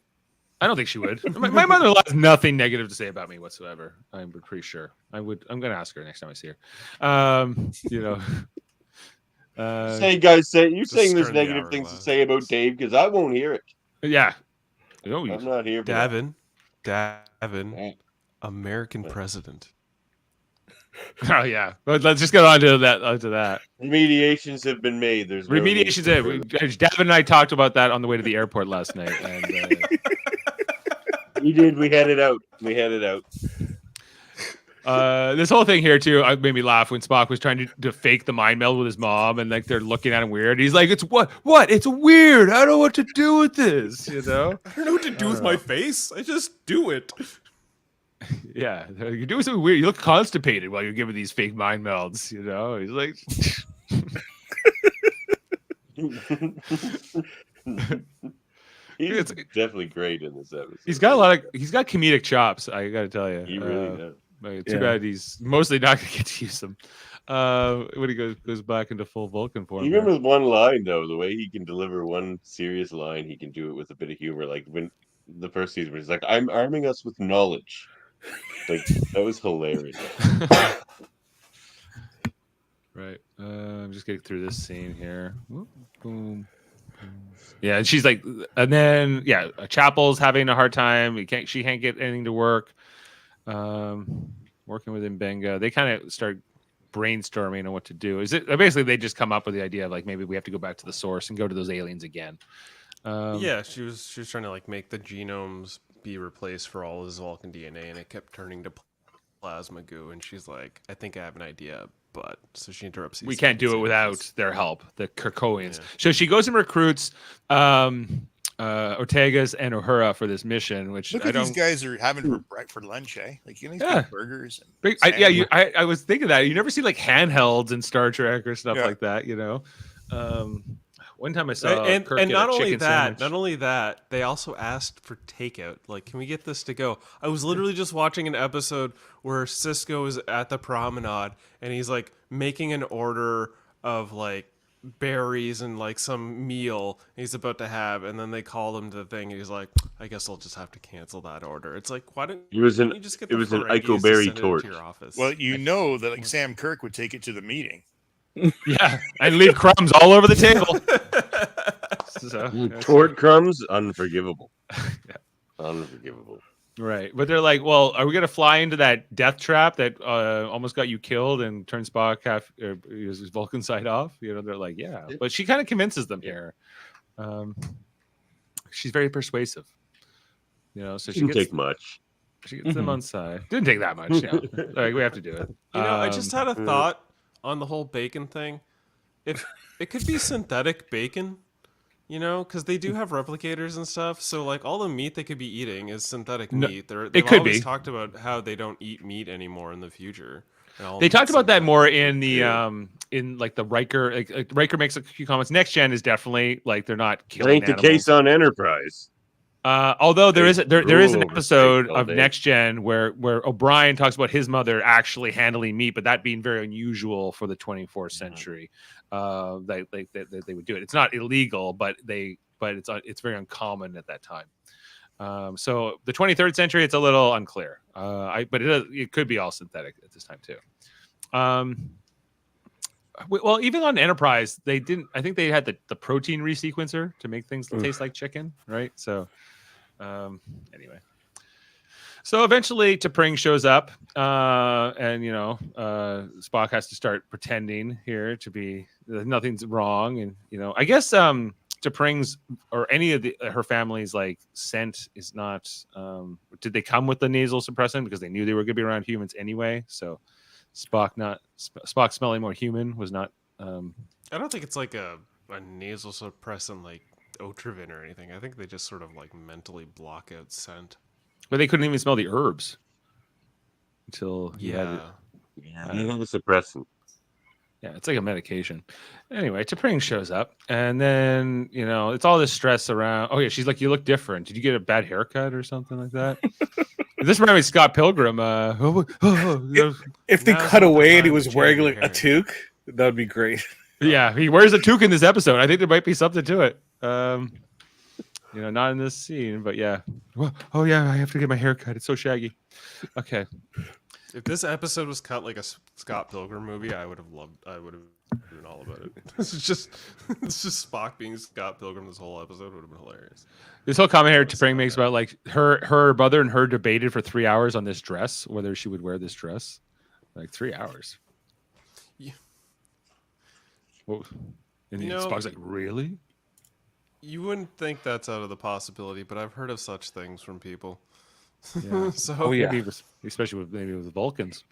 I don't think she would. My mother-in-law has nothing negative to say about me whatsoever. I'm pretty sure. I'm going to ask her next time I see her. Say, guys, saying Just there's turn the negative things to hourglass. say about Dave because I won't hear it. Yeah. Oh, I'm not here for that. Davin, American president. oh yeah. But let's just get on to that. Remediations have been made. There's no need Remediation's for it. Davin and I talked about that on the way to the airport last night. And We did. We had it out. this whole thing here too made me laugh when Spock was trying to fake the mind meld with his mom, and like they're looking at him weird. He's like, "It's what? It's weird. I don't know what to do with this." I don't know what to do with my face. I just do it. Yeah, you're doing something weird. You look constipated while you're giving these fake mind melds. He's like, He's definitely great in this episode. He's got comedic chops. I got to tell you, He really does. Too bad he's mostly not going to get to use them. When he goes back into full Vulcan form. You remember one line though, the way he can deliver one serious line, he can do it with a bit of humor. Like when the first season, where he's like, "I'm arming us with knowledge." Like that was hilarious. Right. I'm just getting through this scene here. Whoop, boom. Yeah, and she's like, and then Chapel's having a hard time. She can't get anything to work. Working with Mbenga, they kind of start brainstorming on what to do. Is it basically they just come up with the idea of like maybe we have to go back to the source and go to those aliens again? She was trying to like make the genomes be replaced for all his Vulcan DNA, and it kept turning to plasma goo. And she's like, "I think I have an idea." But so she interrupts. We can't do it without their help, the Krakoans. Yeah. So she goes and recruits Ortegas and Uhura for this mission. Which look at these guys are having for lunch, eh? Like burgers. And I was thinking that you never see like handhelds in Star Trek or stuff like that. You know, one time I saw Kirk and not a only that, not only that, they also asked for takeout. Like, can we get this to go? I was literally just watching an episode where Cisco is at the promenade and he's like making an order of like berries and like some meal he's about to have, and then they call him to the thing and he's like, I guess I'll just have to cancel that order. It's like, why didn't you just get an Ico Berry torch to your office? Well, you know that like Sam Kirk would take it to the meeting. Yeah, and leave crumbs all over the table. Tort crumbs, unforgivable. Unforgivable. Right, but they're like, well, are we gonna fly into that death trap that almost got you killed and turn Spock his Vulcan side off? You know, they're like, yeah, but she kind of convinces them here. She's very persuasive. You know, so she didn't take much. She gets them on side. Didn't take that much. Yeah, like we have to do it. You know, I just had a thought on the whole bacon thing. If it could be synthetic bacon. You know, because they do have replicators and stuff. So, like, all the meat they could be eating is synthetic meat. They've always talked about how they don't eat meat anymore in the future. They talked about that more in the in like the Riker. Like Riker makes a few comments. Next Gen is definitely like they're not killing. That ain't the case on Enterprise. Although there is an episode of Next Gen where O'Brien talks about his mother actually handling meat, but that being very unusual for the 24th century. They would do it. It's not illegal, but it's very uncommon at that time. So the 23rd century, it's a little unclear. But it could be all synthetic at this time too. Well, even on Enterprise, they didn't. I think they had the protein resequencer to make things taste like chicken, right? So, anyway. So eventually, T'Pring shows up, and Spock has to start pretending here to be nothing's wrong, and I guess T'Pring's or any of her family's like scent is not. Did they come with the nasal suppressant because they knew they were going to be around humans anyway? So Spock smelling more human was not. I don't think it's like a nasal suppressant like Otriven or anything. I think they just sort of like mentally block out scent. But they couldn't even smell the herbs until you have a suppressant. Yeah, it's like a medication. Anyway, T'Pring shows up, and then it's all this stress around. Oh yeah, she's like, "You look different. Did you get a bad haircut or something like that?" This reminds me of Scott Pilgrim. If they cut away and he was wearing like a toque, that would be great. Yeah, he wears a toque in this episode. I think there might be something to it. Not in this scene, but yeah. Oh yeah, I have to get my hair cut. It's so shaggy. Okay. If this episode was cut like a Scott Pilgrim movie, I would have been all about it. It's just Spock being Scott Pilgrim. This whole episode would have been hilarious. This whole comment here T'Pring makes about like her brother and her debated for 3 hours on this dress, whether she would wear this dress. Like 3 hours. Yeah. Whoa. And Spock's like, really? You wouldn't think that's out of the possibility, but I've heard of such things from people. Yeah. So maybe, especially with the Vulcans.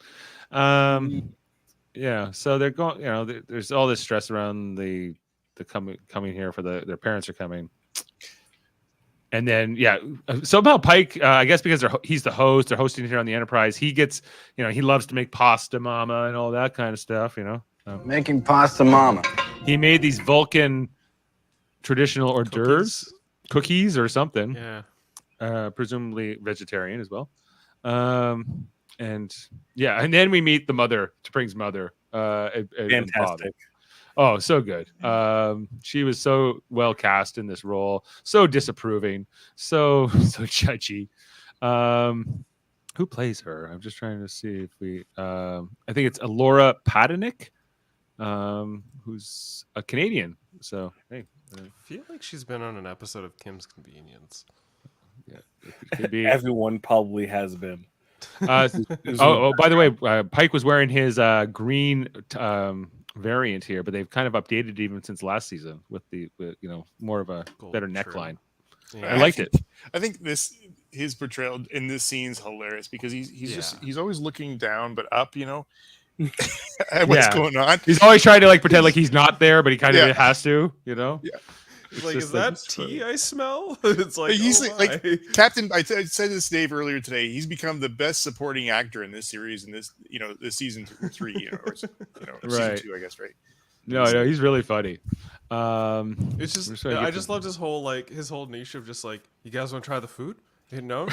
Yeah. So they're going. There's all this stress around the coming here for their parents are coming, and then somehow Pike, I guess because he's the host, they're hosting here on the Enterprise. He gets, he loves to make pasta mama and all that kind of stuff. Making pasta mama. He made these Vulcan traditional hors d'oeuvres. cookies or something. Yeah. Presumably vegetarian as well. And then we meet the mother, T'Pring's mother. And father. Fantastic. Oh, so good. She was so well cast in this role, so disapproving, so judgy. Who plays her? I'm just trying to see if we. I think it's Laura Patinick, who's a Canadian. So hey, I feel like she's been on an episode of Kim's Convenience. yeah, it could be. Everyone probably has been. By the way, Pike was wearing his green variant here, but they've kind of updated it even since last season with more of a better neckline. Yeah. I liked it. I think his portrayal in this scene is hilarious because he's always looking down but up, at what's going on. He's always trying to like pretend like he's not there, but he kind of has to, Yeah. It's like, is that tea I smell? It's like he's oh like my. Captain. I said this to Dave earlier today. He's become the best supporting actor in this series, in this this season 3, or season 2, I guess, right? No, he's really funny. It's just I just loved his whole niche of just like, you guys want to try the food? No.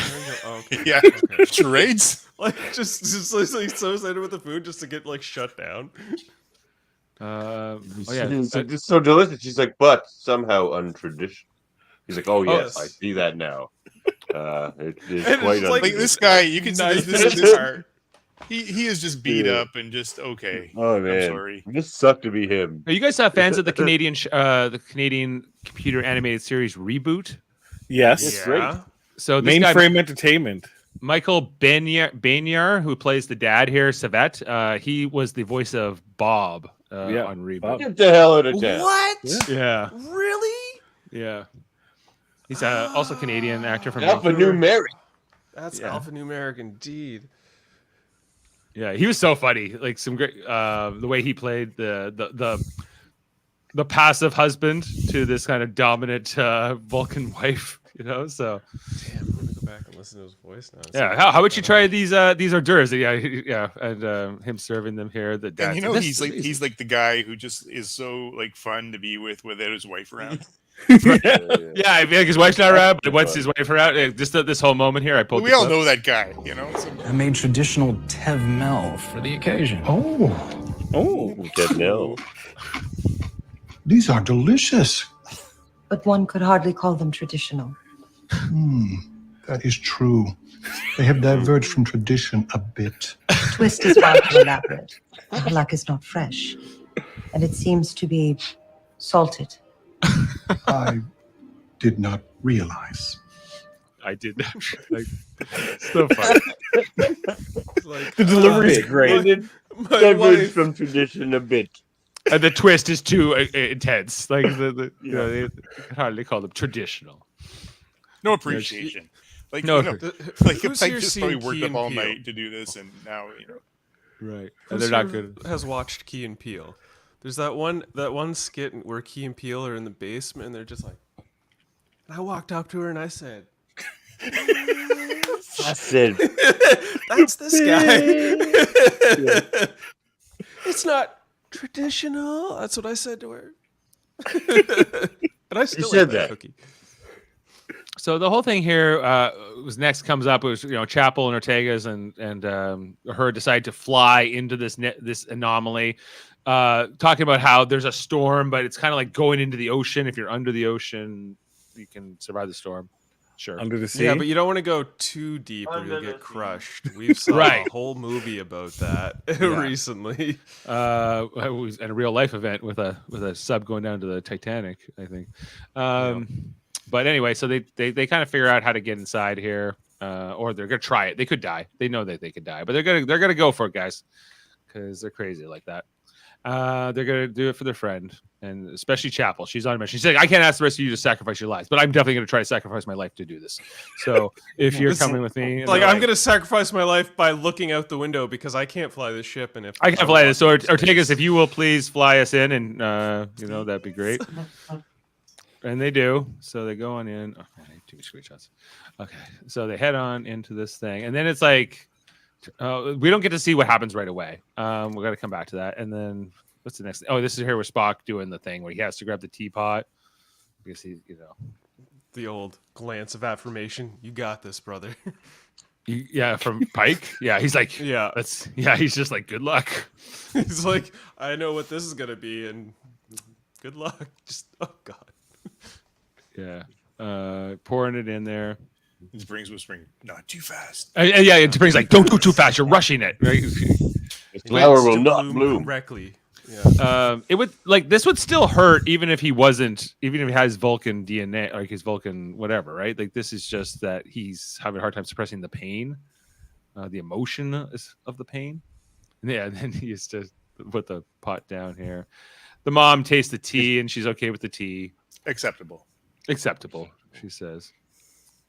Oh, okay. Yeah, Okay. Charades. Like just like so excited with the food just to get like shut down. It's so delicious. She's like, but somehow untraditional. He's like, oh yes, I see that now. It is quite like this guy. You can see this part. He is just beat up and just okay. Oh man, I'm sorry. This sucked to be him. Are you guys fans of the Canadian computer animated series Reboot? Yes. Great. So this Mainframe Entertainment. Michael Banyar, who plays the dad here, Savette, he was the voice of Bob on Reboot. Get the hell out of town. What? Yeah. Really? Yeah. He's also a Canadian actor from Alphanumeric. That's alphanumeric indeed. Yeah, he was so funny. Like some great the way he played the passive husband to this kind of dominant Vulcan wife, So Damn, I'm gonna go back and listen to his voice now. yeah, how about you try these hors d'oeuvres? Yeah, and him serving them here. And he's like the guy who just is so like fun to be with without his wife around. Yeah, I mean, like his wife's not around, but once his wife around, just this whole moment here, I pulled. We all know that guy, I made traditional Tevmel for the occasion. Oh, Jaemeel. These are delicious. But one could hardly call them traditional. That is true. They have diverged from tradition a bit. Twist is far too elaborate. The black is not fresh. And it seems to be salted. I did not realize. I did not. So funny. The delivery is great. Diverged from tradition a bit. And the twist is too intense. Like they could hardly call them traditional. No appreciation. Like who's Pike here just seen probably worked Key up and all Peele? night to do this, and now Right. Who's And they're not here good. Has watched Key and Peele. There's that one skit where Key and Peele are in the basement and they're just like, and I walked up to her and I said, That's it. that's this guy. It's not traditional. That's what I said to her. And I still said ate that. cookie. So the whole thing here was next comes up was Chapel and Ortega's and her decide to fly into this anomaly, talking about how there's a storm, but it's kind of like going into the ocean. If you're under the ocean, you can survive the storm. Sure. Under the sea. Yeah, but you don't want to go too deep or you'll get crushed. We've saw a whole movie about that recently. It was a real life event with a sub going down to the Titanic, I think. But anyway, so they kind of figure out how to get inside here, or they're gonna try it. They could die. They know that they could die, but they're gonna go for it, guys, because they're crazy like that. They're gonna do it for their friend, and especially Chapel. She's on a mission. She's like, I can't ask the rest of you to sacrifice your lives, but I'm definitely gonna try to sacrifice my life to do this. So if you're coming with me, Like I'm gonna sacrifice my life by looking out the window because I can't fly this ship, and if I can't fly this, so Ortega's, if you will please fly us in, and that'd be great. And they do. So they go on in. Oh, I need two screenshots. Okay. So they head on into this thing. And then it's like, we don't get to see what happens right away. We're going to come back to that. And then what's the next thing? Oh, this is here with Spock doing the thing where he has to grab the teapot. Because he, The old glance of affirmation. You got this, brother. Yeah, from Pike. Yeah, he's like, Yeah. He's just like, good luck. He's like, I know what this is gonna be, and good luck. Just oh god. Yeah, pouring it in there. Brings whispering, not too fast. Yeah, and Brings like, don't go too fast. You're rushing it. Right? The flower will not bloom correctly. Yeah. It would like this would still hurt even if he has Vulcan DNA, like his Vulcan whatever, right? Like this is just that he's having a hard time suppressing the pain, the emotion of the pain. And yeah, and then he used to put the pot down here. The mom tastes the tea and she's okay with the tea. Acceptable, she says.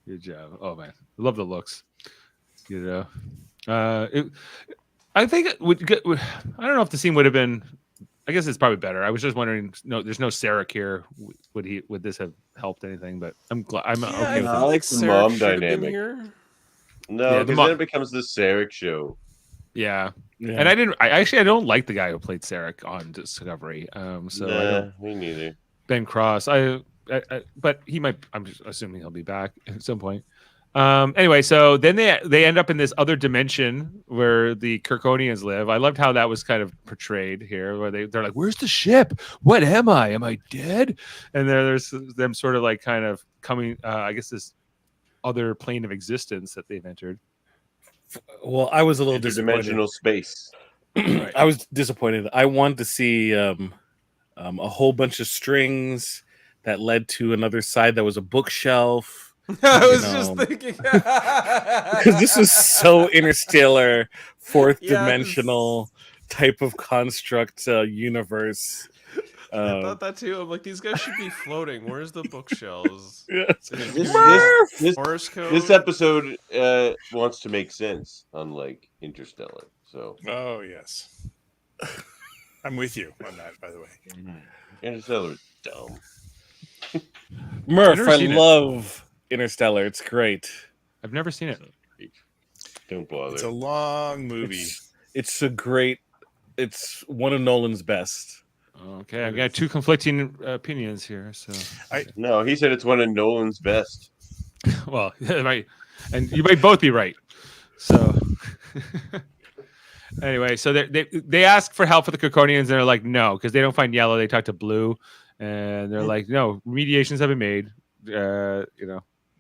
Good job. Oh man, I love the looks. You know, I think it would. I don't know if the scene would have been. I guess it's probably better. I was just wondering. No, there's no Sarek here. Would this have helped anything? But I'm glad. I'm okay with I it. like the Sarek mom should have been dynamic. here. No, Yeah, the because then it becomes the Sarek show. Yeah. And I don't like the guy who played Sarek on Discovery. So I don't, me neither. Ben Cross. But he might. I'm just assuming he'll be back at some point. Anyway, so then they end up in this other dimension where the Kirkonians live. I loved how that was kind of portrayed here, where they're like, "Where's the ship? What am I? Am I dead?" And there's them sort of like kind of coming. I guess this other plane of existence that they've entered. Well, I was a little disappointed. Interdimensional space. I was disappointed. I wanted to see a whole bunch of strings that led to another side that was a bookshelf. I was just thinking because this was so interstellar, fourth dimensional type of construct I universe. thought that too. I'm like, these guys should be floating. Where's the bookshelves? This episode wants to make sense, unlike Interstellar. So, oh yes, I'm with you on that. By the way, Interstellar is dumb. Murph, I love Interstellar. It's great. I've never seen it. Don't bother. it's a long movie. It's a great. It's one of Nolan's best. Okay, I've got two conflicting opinions here. So no, he said it's one of Nolan's best. Well, right, and you might both be right. So anyway, so they ask for help for the Kirkonians, and they're like, no, because they don't find Yellow. They talk to Blue, and they're like, no, remediations have been made.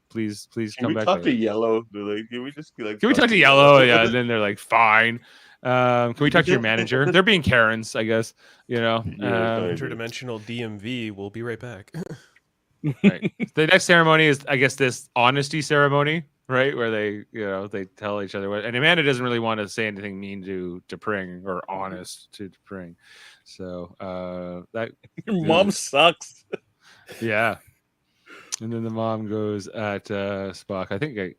Please come back. Talk to Yellow. They're like, can we just like? Can we talk to Yellow? Yeah, and then they're like, fine. Can we talk to your manager? They're being Karens, I guess. Interdimensional DMV. We'll be right back. Right. The next ceremony is, I guess, this honesty ceremony, right? Where they tell each other what. And Amanda doesn't really want to say anything mean to Pring or honest to Pring. So that your mom sucks. Yeah. And then the mom goes at Spock. I think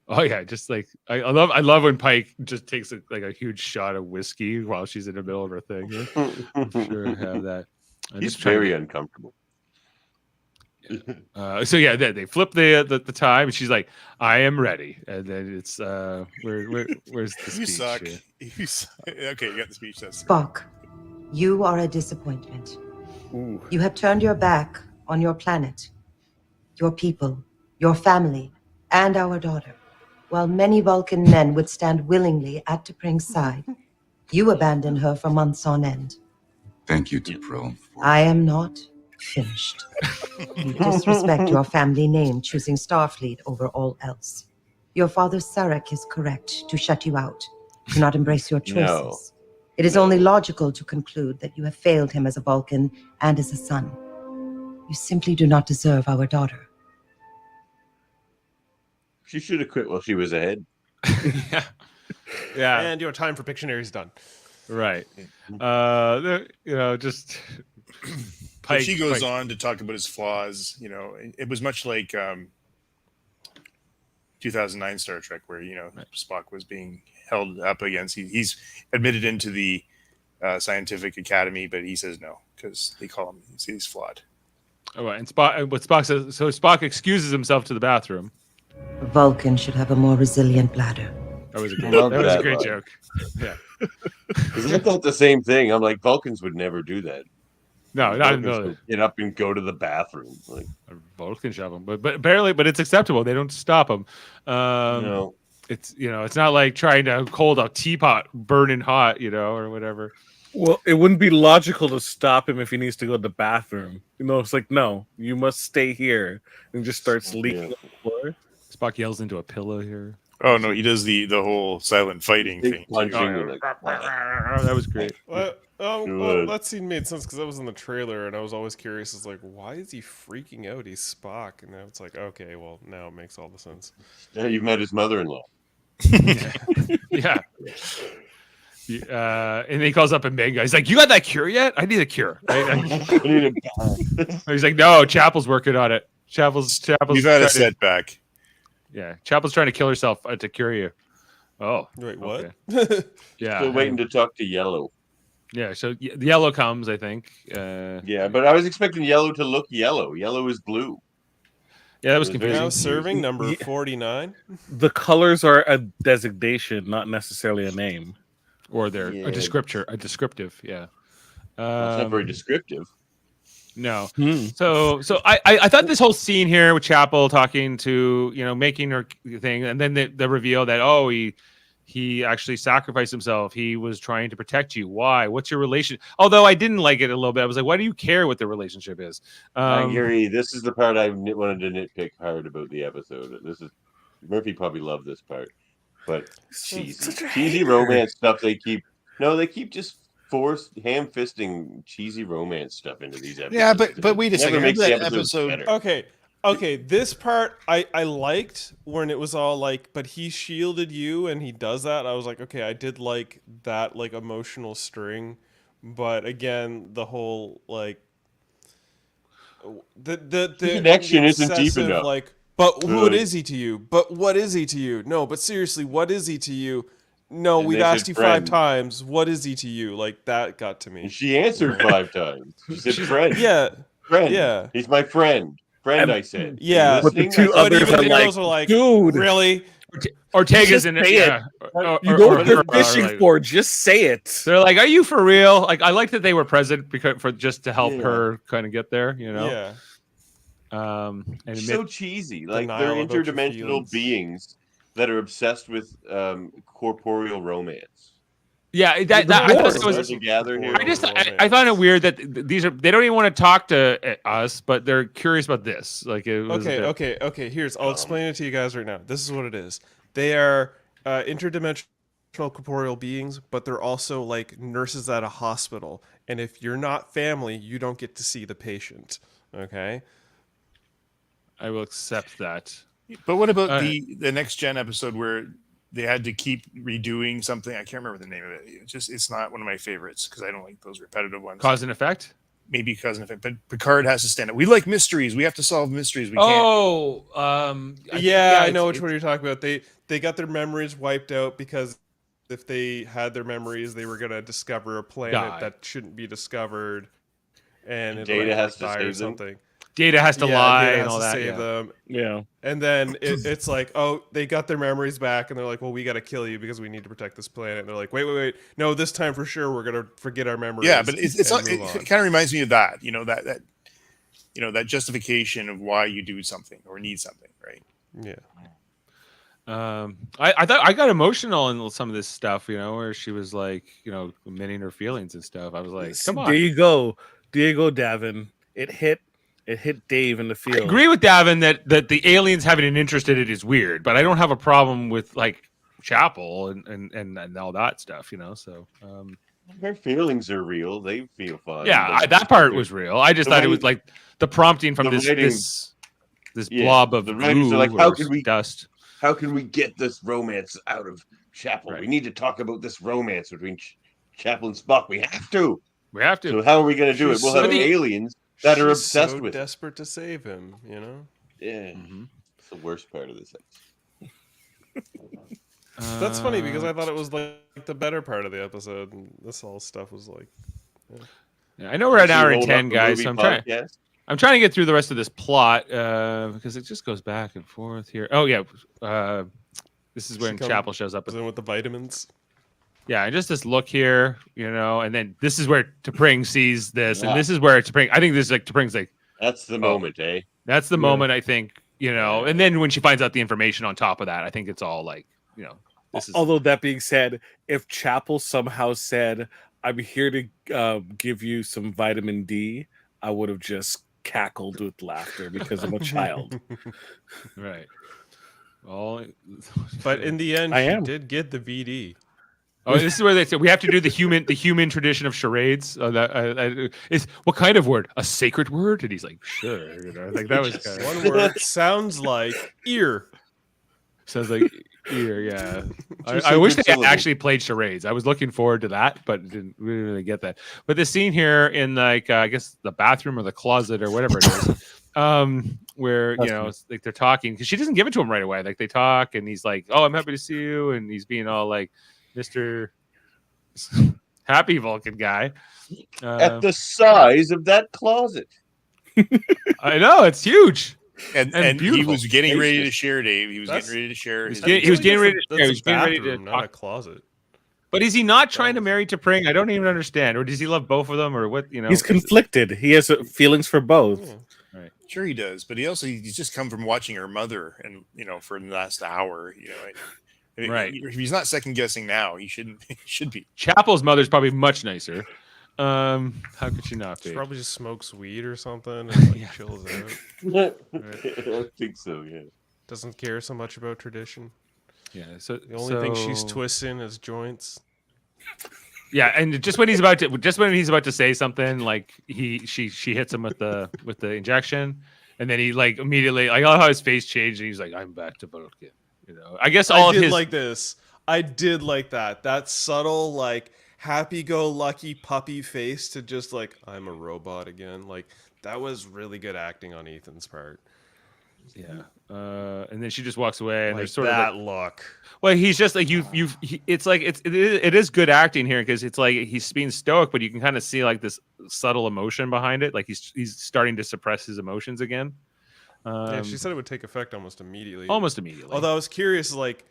oh yeah, just like I love when Pike just takes a huge shot of whiskey while she's in the middle of her thing. I'm sure I have that. He's very uncomfortable. So yeah, they flip the time, and she's like, "I am ready." And then it's where's the speech? You suck. Okay, you got the speech. Spock, you are a disappointment. Ooh. You have turned your back on your planet, your people, your family, and our daughter. While many Vulcan men would stand willingly at T'Pring's side, you abandoned her for months on end. Thank you, T'Pring. I am not finished. You disrespect your family name, choosing Starfleet over all else. Your father Sarek is correct to shut you out, to not embrace your choices. No. It is only logical to conclude that you have failed him as a Vulcan and as a son. You simply do not deserve our daughter. She should have quit while she was ahead. Yeah. And your time for Pictionary is done. Right. Just Pike, she goes on to talk about his flaws. It was much like 2009 Star Trek, where Spock was being held up against. He's admitted into the scientific academy, but he says no because they call him. He's flawed. Oh, and Spock says. So Spock excuses himself to the bathroom. A Vulcan should have a more resilient bladder. That was a great joke. Yeah. Because I thought the same thing. I'm like, Vulcans would never do that. No, not in Vulcans the go get up and go to the bathroom. Like, Vulcan shove them, but apparently, but it's acceptable. They don't stop them. no. It's it's not like trying to hold a teapot burning hot, or whatever. Well, it wouldn't be logical to stop him if he needs to go to the bathroom. It's like, no, you must stay here, and just starts leaking on the floor. Spock yells into a pillow here. Oh no, he does the whole silent fighting thing. Punching, too. That was great. Well, that scene made sense because that was in the trailer, and I was always curious, is like, why is he freaking out? He's Spock, and now it's like, okay, well, now it makes all the sense. Yeah, you met his mother-in-law. Yeah. And he calls up a main guy. He's like, "You got that cure yet? I need a cure." Right? He's like, "No, Chapel's working on it. Chapel's. You've had a setback. Yeah, Chapel's trying to kill herself to cure you." Oh, wait, what? Okay. Yeah, Still waiting to talk to Yellow. Yeah, so the Yellow comes, I think. Yeah, but I was expecting Yellow to look yellow. Yellow is blue. Yeah, that was confusing. Now serving number 49. The colors are a designation, not necessarily a name. Or they're a descriptive, yeah. It's not very descriptive. No. So I thought this whole scene here with Chapel talking to, making her thing, and then the reveal that, he actually sacrificed himself. He was trying to protect you. Why? What's your relation? Although I didn't like it a little bit. I was like, why do you care what the relationship is? Gary, this is the part I wanted to nitpick hard about the episode. Murphy probably loved this part. But cheesy romance stuff they keep just forced ham-fisting cheesy romance stuff into these episodes. Yeah, but wait a second. Makes That the episode. Okay, this part I liked when it was all like, but he shielded you and he does that. I was like, okay, I did like that emotional string, but again, the whole the connection isn't deep enough. But what is he to you? But what is he to you? No, but seriously, what is he to you? No, we've asked you 5 times. What is he to you? That got to me. And she answered 5 times. She said, "Friend." Yeah, friend. Yeah, he's my friend. Friend, I said. Yeah, but the two others are like, dude, really? Ortega's in it. Yeah. You know what they're fishing for. Just say it. They're like, "Are you for real?" I like that they were present just to help her kind of get there. Yeah. And it's so cheesy. They're interdimensional beings that are obsessed with corporeal romance. Yeah, I found it weird that they don't even want to talk to us, but they're curious about this. Okay. I'll explain it to you guys right now. This is what it is. They are interdimensional corporeal beings, but they're also like nurses at a hospital. And if you're not family, you don't get to see the patient. Okay. I will accept that. But what about the next gen episode where they had to keep redoing something? I can't remember the name of it. It's not one of my favorites because I don't like those repetitive ones. Cause and effect? Maybe cause and effect. But Picard has to stand up. We like mysteries. We have to solve mysteries. We can't. I know which one you're talking about. They got their memories wiped out because if they had their memories, they were going to discover a planet that shouldn't be discovered. And Data has to die save or something. them. Data has to lie Data and has all to that. Save them. Yeah. And then it's like, oh, they got their memories back, and they're like, well, we got to kill you because we need to protect this planet. And they're like, wait, no, this time for sure we're gonna forget our memories. Yeah, but it kind of reminds me of that. That justification of why you do something or need something, right? Yeah. I thought I got emotional in some of this stuff, where she was like, admitting her feelings and stuff. I was like, come on. There you go, Davan. It hit Dave in the field. I agree with Davan that the aliens having an interest in it is weird, but I don't have a problem with Chapel and all that stuff, So their feelings are real. They feel fine. Yeah, that part was real. I just thought it was like the prompting from this blob of glue like, dust. How can we get this romance out of Chapel? Right. We need to talk about this romance between Chapel and Spock. We have to. So how are we going to do it? We'll have aliens that are obsessed with desperate to save him, Yeah. Mm-hmm. It's the worst part of this episode. That's funny because I thought it was like the better part of the episode, and this whole stuff was like. Yeah, I know we're at an hour and 10, guys. So I'm trying to get through the rest of this plot because it just goes back and forth here. Oh yeah, this is when Chapel shows up with the vitamins. Yeah, and just this look here, and then this is where T'Pring sees this, Yeah. and this is where T'Pring. I think this is like T'Pring's like, That's the moment, eh? that's the moment. I think and then when she finds out the information on top of that, I think it's all like, this is. Although that being said, if Chapel somehow said, "I'm here to give you some vitamin D," I would have just cackled with laughter because I'm a child. Right. Well, But in the end, I she am. did get the VD. Oh, this is where they said we have to do the human tradition of charades. Is what kind of word? A sacred word? And he's like, sure. Like that was kind of, One word sounds like ear. sounds like ear. Yeah, I sacred wish they had syllables. actually played charades. I was looking forward to that, but we didn't really get that. But the scene here in like I guess the bathroom or the closet or whatever it is, where it's like they're talking because she doesn't give it to him right away. Like they talk and he's like, "Oh, I'm happy to see you," and he's being all like, Mr. Happy Vulcan guy. At the size of that closet. I know, it's huge. And he beautiful. was getting ready to share, Dave. He was getting ready to share. He was getting ready to share. He was getting ready to bathroom, not a talk. closet. But is he not trying to marry T'Pring? I don't even understand. Or does he love both of them? Or what? He's conflicted. He has feelings for both. Yeah. Right. Sure, he does. But he's just come from watching her mother, and for the last hour. Right. If he's not second guessing now, he shouldn't. He should be. Chapel's mother's probably much nicer. How could she not She be? probably just smokes weed or something and like chills out. I think so, yeah. Doesn't care so much about tradition. Yeah. So The only thing she's twisting is joints. Yeah, and just when he's about to say something, like she hits him with the injection, and then he like immediately, I love how his face changed, and he's like, "I'm back to Vulcan." I guess all I of did his like this. I did like that. That subtle, like happy-go-lucky puppy face to just like, I'm a robot again. Like that was really good acting on Ethan's part. Yeah. And then she just walks away, and Like there's sort that of like, look. well, he's just like it's like it is good acting here because it's like he's being stoic, but you can kind of see like this subtle emotion behind it. Like he's starting to suppress his emotions again. Yeah, she said it would take effect almost immediately. Almost immediately. Although I was curious, like,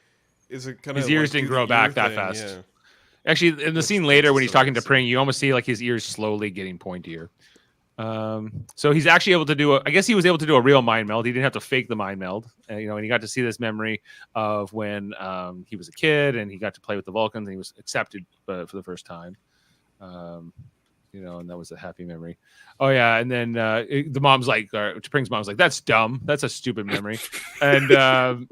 is it kind of his ears didn't grow back that fast. Actually, in the scene later when he's talking to Pring, you almost see like his ears slowly getting pointier. So he's actually able to do I guess he was able to do a real mind meld. He didn't have to fake the mind meld, and he got to see this memory of when he was a kid and he got to play with the Vulcans and he was accepted for the first time. And that was a happy memory. Oh yeah, and then the mom's like, T'Pring's mom's like, "That's dumb. That's a stupid memory." and even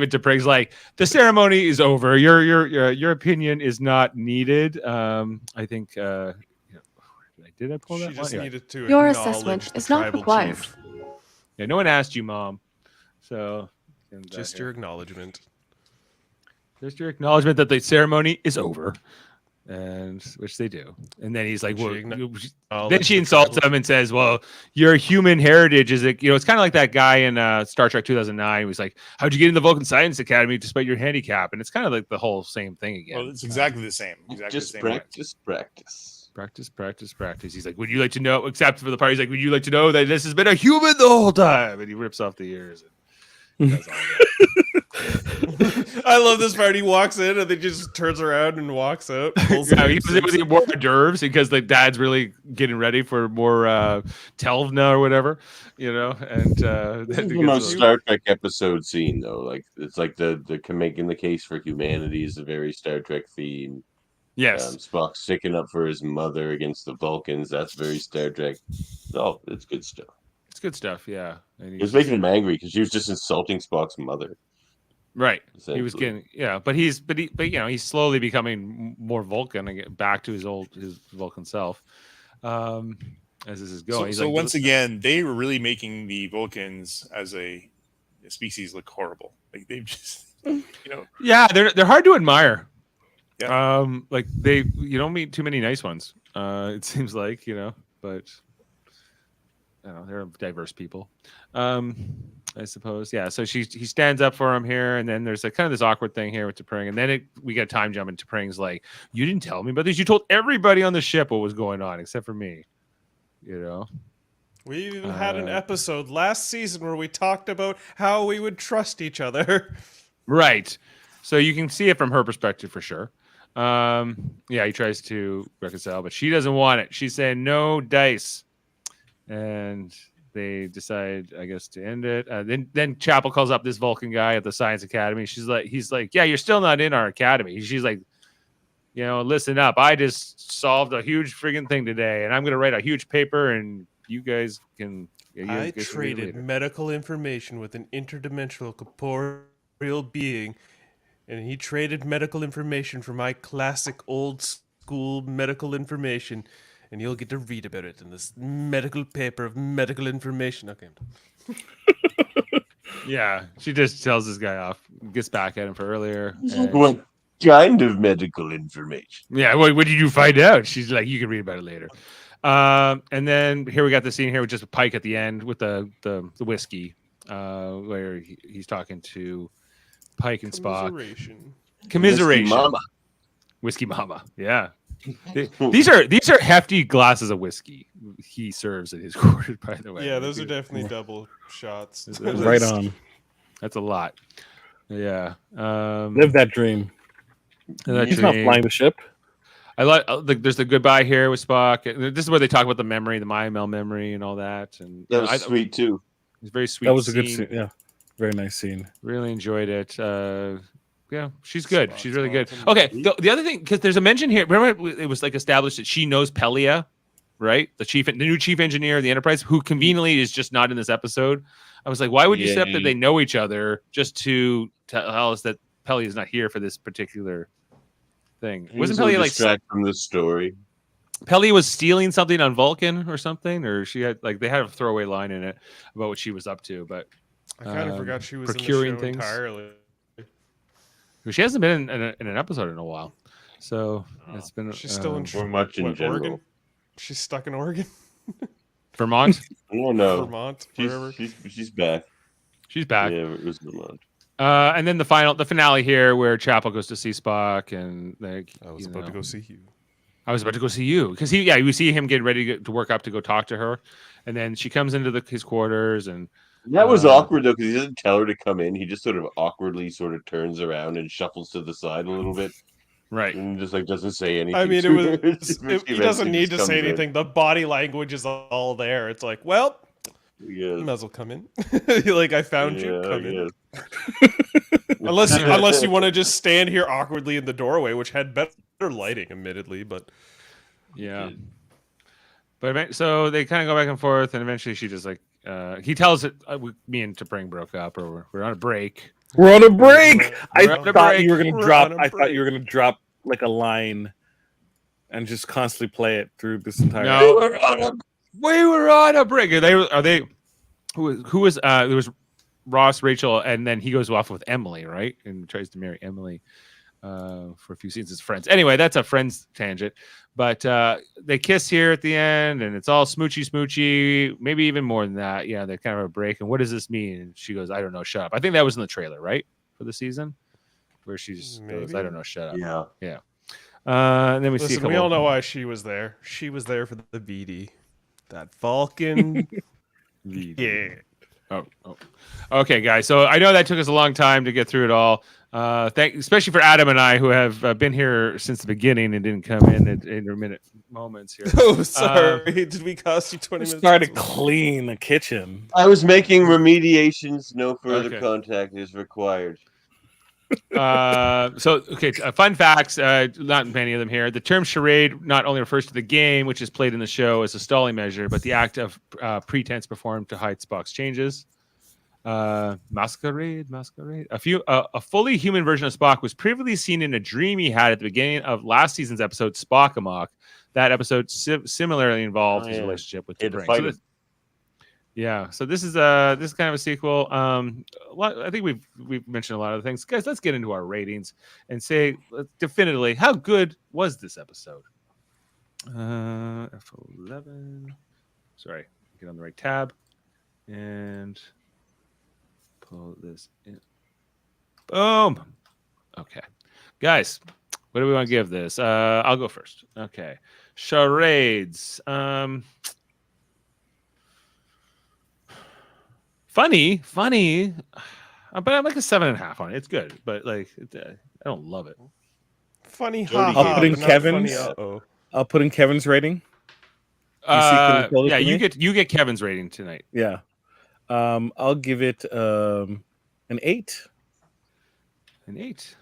T'Pring's like, "The ceremony is over. Your opinion is not needed." I think. Did I pull that? She just needed to. Your acknowledge assessment the is not tribal required. chief. Yeah, no one asked you, Mom. So Just your acknowledgement. Just your acknowledgement that the ceremony is over. And which they do, and then he's like, "Well," then she insults him and says, "Well, your human heritage is it's kind of like that guy in Star Trek 2009. He was like, how'd you get in the Vulcan Science Academy despite your handicap?" And it's kind of like the whole same thing again. Well, it's exactly the same. Exactly Just the same way. Practice. He's like, "Would you like to know?" Except for the part, he's like, "Would you like to know that this has been a human the whole time?" And he rips off the ears. And does all that. I love this part. He walks in and then just turns around and walks out. Yeah, he was more hors d'oeuvres because the dad's really getting ready for more Telvna or whatever, And this is the most Star Trek episode scene, though. Like it's like the making the case for humanity is a very Star Trek theme. Yes, Spock sticking up for his mother against the Vulcans. That's very Star Trek. Oh, it's good stuff. It's good stuff. Yeah, It was making him angry because he was just insulting Spock's mother. Right. He was getting but he's slowly becoming more Vulcan and get back to his Vulcan self. As this is going. So once again, they were really making the Vulcans as a species look horrible. Like they've just Yeah, they're hard to admire. Yeah. Like you don't meet too many nice ones. It seems like, but I don't know, they're diverse people. I suppose. Yeah. So he stands up for him here, and then there's kind of this awkward thing here with T'Pring, and then we get a time jump, and T'Pring's like, "You didn't tell me about this. You told everybody on the ship what was going on except for me." We even had an episode last season where we talked about how we would trust each other. Right. So you can see it from her perspective for sure. Yeah, he tries to reconcile, but she doesn't want it. She's saying no dice, and they decide, I guess, to end it. Then Chapel calls up this Vulcan guy at the Science Academy. He's like, yeah, you're still not in our academy. She's like, listen up. I just solved a huge friggin' thing today, and I'm gonna write a huge paper, and you guys can. I traded medical information with an interdimensional corporeal being, and he traded medical information for my classic old school medical information, and you'll get to read about it in this medical paper of medical information. Okay. Yeah, she just tells this guy off, gets back at him for earlier. What kind of medical information? Yeah, what did you find out? She's like, you can read about it later. And then here we got the scene here with just Pike at the end with the whiskey, where he's talking to Pike and Spock. Commiseration. Whiskey Mama. Yeah. These are hefty glasses of whiskey he serves in his quarters, by the way. Yeah, those are definitely double shots. Right on. That's a lot. Yeah. Live that dream. He's not flying the ship. I like there's the goodbye here with Spock. This is where they talk about the memory, the MyML memory, and all that. And that was sweet too. It's very sweet. That was a good scene. Yeah, very nice scene. Really enjoyed it. Yeah, she's good. She's really good. Okay, the other thing, because there's a mention here. Remember, it was like established that she knows Pelia, right? The new chief engineer of the Enterprise, who conveniently is just not in this episode. I was like, why would you set up that they know each other just to tell us that Pelia is not here for this particular thing? Wasn't Pelia like distract from the story? Pelia was stealing something on Vulcan or something, or she had they had a throwaway line in it about what she was up to, but I kind of forgot she was procuring in the show things entirely. She hasn't been in an episode in a while, so it's been. She's still in general. Oregon? She's stuck in Oregon. Vermont. Oh no, Vermont. She's back. She's back. Yeah, it was Vermont. And then the finale here, where Chapel goes to see Spock, and I was about to go see you. I was about to go see you because we see him getting ready to work up to go talk to her, and then she comes into his quarters, and that was awkward though because he doesn't tell her to come in. He just sort of awkwardly turns around and shuffles to the side a little bit, right? And just doesn't say anything. I mean, he doesn't need to say anything. The body language is all there. It's like, well, you might as well come in. I found you. Come in. Unless you want to just stand here awkwardly in the doorway, which had better lighting, admittedly, but yeah. But so they kind of go back and forth, and eventually she just he tells it. Me and T'Pring broke up, or we're on a break. We're on a break. I thought you were gonna drop like a line, and just constantly play it through this entire. No, we were on a break. Are they? Who was? There was Ross, Rachel, and then he goes off with Emily, right? And tries to marry Emily for a few scenes as friends. Anyway, that's a Friends tangent. But they kiss here at the end, and it's all smoochy, maybe even more than that. Yeah, they kind of have a break. And what does this mean? And she goes, I don't know, shut up. I think that was in the trailer, right? For the season? Where she just goes, I don't know, shut up. Yeah. And then we all know why she was there. She was there for the VD. That Vulcan. Yeah. Oh. Okay, guys. So I know that took us a long time to get through it all. Especially for Adam and I, who have been here since the beginning and didn't come in at intermittent moments here. Oh, sorry. Did we cost you 20 minutes? Started to clean the kitchen. I was making remediations. No further contact is required. Fun facts, not many of them here. The term charade not only refers to the game, which is played in the show as a stalling measure, but the act of pretense performed to hide Spock's changes. Masquerade. A fully human version of Spock was previously seen in a dream he had at the beginning of last season's episode, Spock Amok. That episode similarly involved his relationship with T'Pring. So this is kind of a sequel. I think we've mentioned a lot of the things, guys. Let's get into our ratings and say definitively how good was this episode. F11. Sorry, get on the right tab and pull this in. Boom. Okay, guys, what do we want to give this? I'll go first. Okay, Charades. Funny, but I'm like a 7.5 on it. It's good, but I don't love it. Funny, Jody ha gave ha. I'll put in but not funny, Kevin's. uh-oh. I'll put in Kevin's rating. told Yeah, it to you me? get Kevin's rating tonight. Yeah. I'll give it an 8. An 8.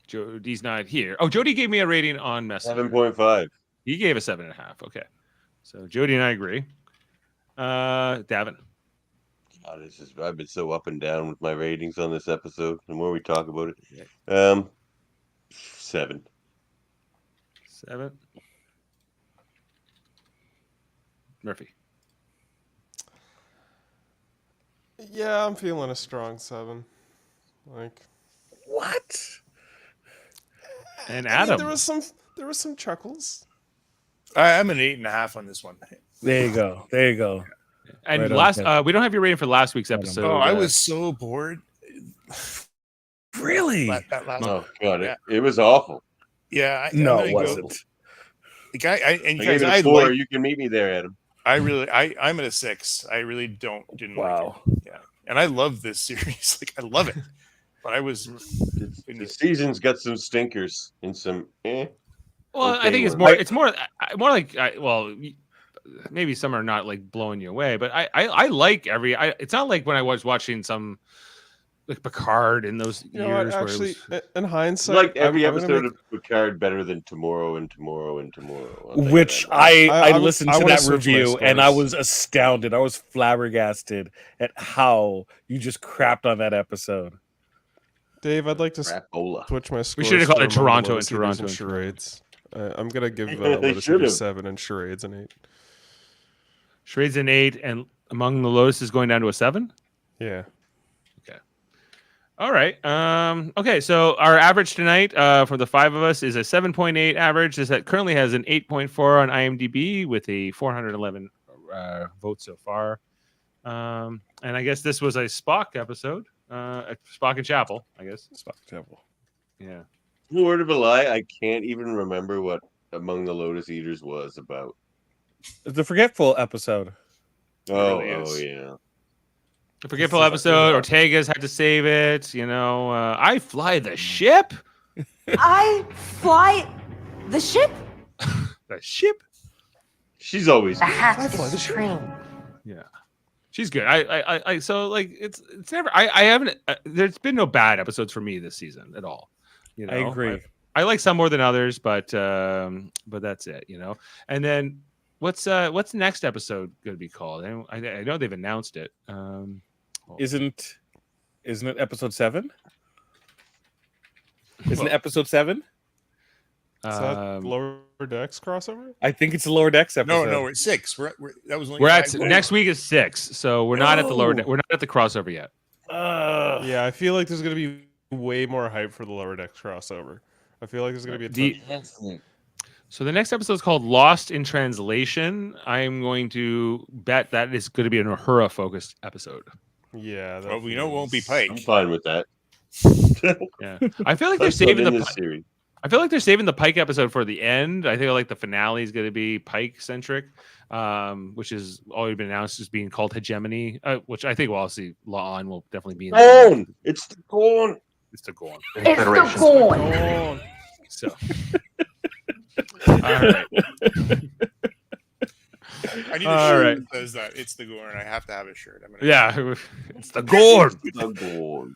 Jody's not here. Oh, Jody gave me a rating on Messenger. 7.5. He gave a 7.5. Okay, so Jody and I agree. Davan. God, I've been so up and down with my ratings on this episode. The more we talk about it, 7. 7. Murphy. Yeah, I'm feeling a strong 7. Like, What? And I mean, Adam. there was some chuckles. I'm an 8.5 on this one. There you go. There you go. And Right on, last, Kevin. we don't have your rating for last week's Right on. episode. Oh, I was so bored. Really? That last Oh God, Yeah. it was awful. Yeah. I'm No, gonna it go- wasn't. The guy, and you I guys, gave it I a 4. like. You can meet me there, Adam. I'm at a 6. I really didn't like Wow. it. Yeah, and I love this series. Like I love it, but I was. The season's got some stinkers and some. Well, Okay, I think it's well. more like maybe some are not like blowing you away, but I like it's not like when I was watching some like Picard in those You know what? years Actually, where it in hindsight, Like every I'm gonna episode make- of Picard better than Tomorrow and Tomorrow and Tomorrow. I'll tell you Which that. I would- listened I to wanna that switch my review and I scores. was astounded. I was flabbergasted at how you just crapped on that episode. Dave, I'd like to Crapola. switch my scores. should have called it for Among the Toronto and Lotus Eaters Toronto and and Toronto. charades. I'm gonna give They Lotus should've. Eaters 7 and charades an 8. Charades an 8 and Among the Lotus is going down to a 7. Yeah. All right. Okay. So our average tonight for the 5 of us is a 7.8 average. This currently has an 8.4 on IMDb with a 411 votes so far. And I guess this was a Spock episode. Spock and Chapel, I guess. Spock Chapel. Yeah. Word of a lie, I can't even remember what Among the Lotus Eaters was about. It's a forgetful episode. Oh, really oh is. yeah. A forgetful episode. Ortega's had to save it. You know, I fly the ship. I fly the ship. The ship. She's always The good. hat is supreme. Yeah. She's good. I so like it's never. I haven't. There's been no bad episodes for me this season at all. You know, I agree. I like some more than others, but that's it. You know. And then what's the next episode going to be called? I know they've announced it. Isn't it episode 7? Isn't it episode 7? Is that Lower Decks crossover? I think it's a Lower Decks episode. No, it's 6. That was only we're at 5. next week is 6, so we're not at the lower. No. We're not at the crossover yet. Yeah, I feel like there's gonna be way more hype for the Lower Decks crossover. I feel like there's gonna be a ton. So the next episode is called Lost in Translation. I'm going to bet that is going to be an Uhura focused episode. Yeah. that Well, we know it won't be feels- I'm Pike. fine with that. Yeah, I feel like they're That's not saving in the. this series. I feel like they're saving the Pike episode for the end. I think like the finale is going to be Pike centric, which is already been announced as being called Hegemony, which I think we'll see. La'an will definitely be in. Gorn! It's the Gorn! It's the Gorn. It's the Gorn. So. All right. I need a All shirt right. that says that. It's the Gorn. I have to have a shirt. I'm gonna Yeah, it's the Gorn. The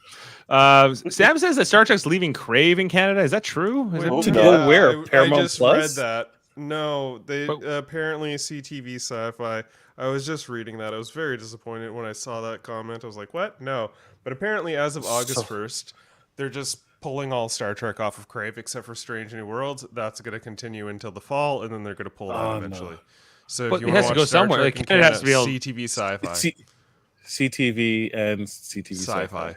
Gorn. Sam says that Star Trek's leaving Crave in Canada. Is that true? Is Wait, it- To go where? I Paramount just Plus? read that. No, they But- apparently CTV Sci-Fi. I was just reading that. I was very disappointed when I saw that comment. I was like, "What? No!" But apparently, as of August 1st, they're just pulling all Star Trek off of Crave except for Strange New Worlds. That's going to continue until the fall, and then they're going to pull it out eventually. So But if you it want has to to watch go Star somewhere. Trek Like, in Canada has to Canada, be able- CTV Sci-Fi. CTV and CTV Sci-fi.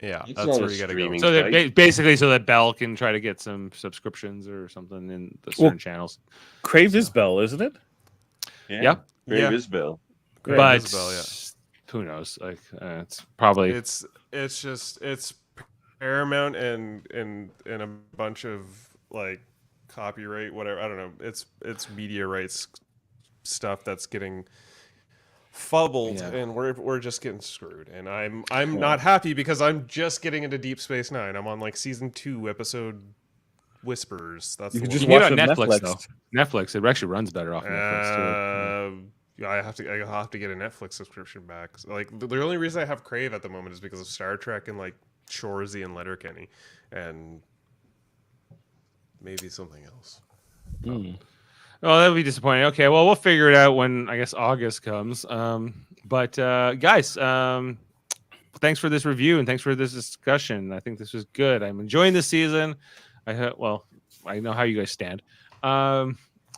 Yeah, It's that's not where a you got to go. streaming So site. that basically, so that Bell can try to get some subscriptions or something in the certain Well, channels. Crave is Bell, isn't it? Yeah. Brave Yeah. Isabel. Great But Isabel, yeah. who knows? Like, it's probably It's Paramount and a bunch of like copyright whatever. I don't know. It's media rights stuff that's getting fumbled, Yeah. and we're just getting screwed. And I'm not happy because I'm just getting into Deep Space Nine. I'm on like season 2, episode Whispers. That's You the can one. just You can watch get it on on Netflix, Netflix. though. Netflix, it actually runs better off Netflix too. I have to get a Netflix subscription back. Like the only reason I have Crave at the moment is because of Star Trek and like Shoresy and Letterkenny, and maybe something else. Oh, that would be disappointing. Okay, well, we'll figure it out when I guess August comes. But guys, thanks for this review and thanks for this discussion. I think this was good. I'm enjoying this season. I know how you guys stand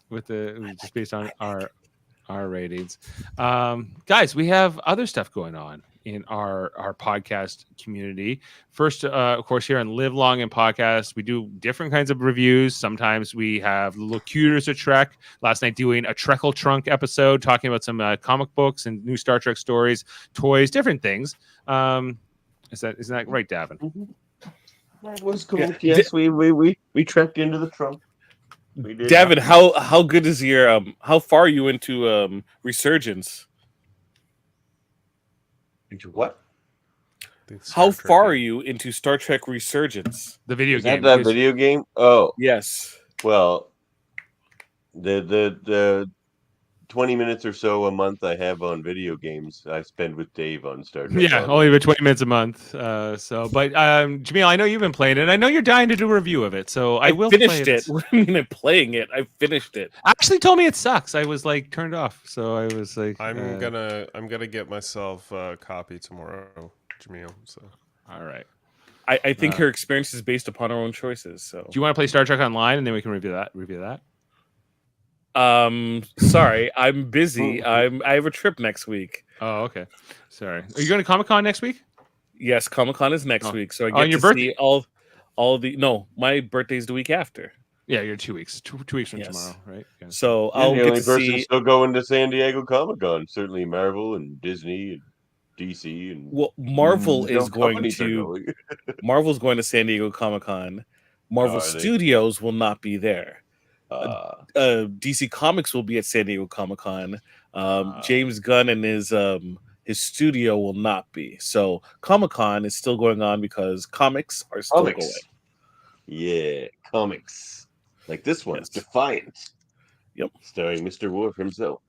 with just based on our ratings. Guys, we have other stuff going on in our podcast community. First, of course, here on Live Long and Podcast, we do different kinds of reviews. Sometimes we have little cues of Trek. Last night, doing a Treckle Trunk episode, talking about some comic books and new Star Trek stories, toys, different things. Isn't that right, Davan? That was cool. Yes, we trekked into the trunk. We did. David, how good is your how far are you into Resurgence? Into what? How far are you into Star Trek Resurgence? The video Is game. that video game? Oh, yes. Well, the 20 minutes or so a month I have on video games, I spend with Dave on Star Trek. Yeah, only about 20 minutes a month. But Jaemeel, I know you've been playing it. I know you're dying to do a review of it, so I will finished play it. What do you mean I'm playing it? I finished it. Actually, told me it sucks. I was like turned off, so I was like, I'm gonna get myself a copy tomorrow, Jaemeel. So all right. I think her experience is based upon her own choices. So do you want to play Star Trek Online and then we can review that? Sorry, I'm busy. I have a trip next week. Oh, okay. Sorry. Are you going to Comic-Con next week? Yes, Comic-Con is next week, so I On get your to birthday? see all the. No, my birthday's the week after. Yeah, you're 2 weeks. Two weeks from tomorrow, right? Yeah. So You're I'll the get only to person see. still going to San Diego Comic-Con. Certainly Marvel and Disney and DC and Well, Marvel is going companies are to. going. Marvel's going to San Diego Comic-Con. Marvel Are they? Studios will not be there. DC Comics will be at San Diego Comic-Con. James Gunn and his studio will not be. So Comic-Con is still going on because comics are still Comics. going. Yeah, comics. Like this one, Defiant. Yep. Starring Mr. Worf himself.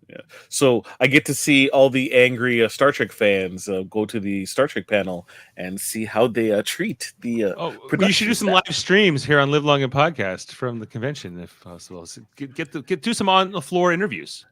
Yeah. So I get to see all the angry Star Trek fans go to the Star Trek panel and see how they treat the. You should do some live streams here on Live Long and Podcast from the convention, if possible. So do some on the floor interviews.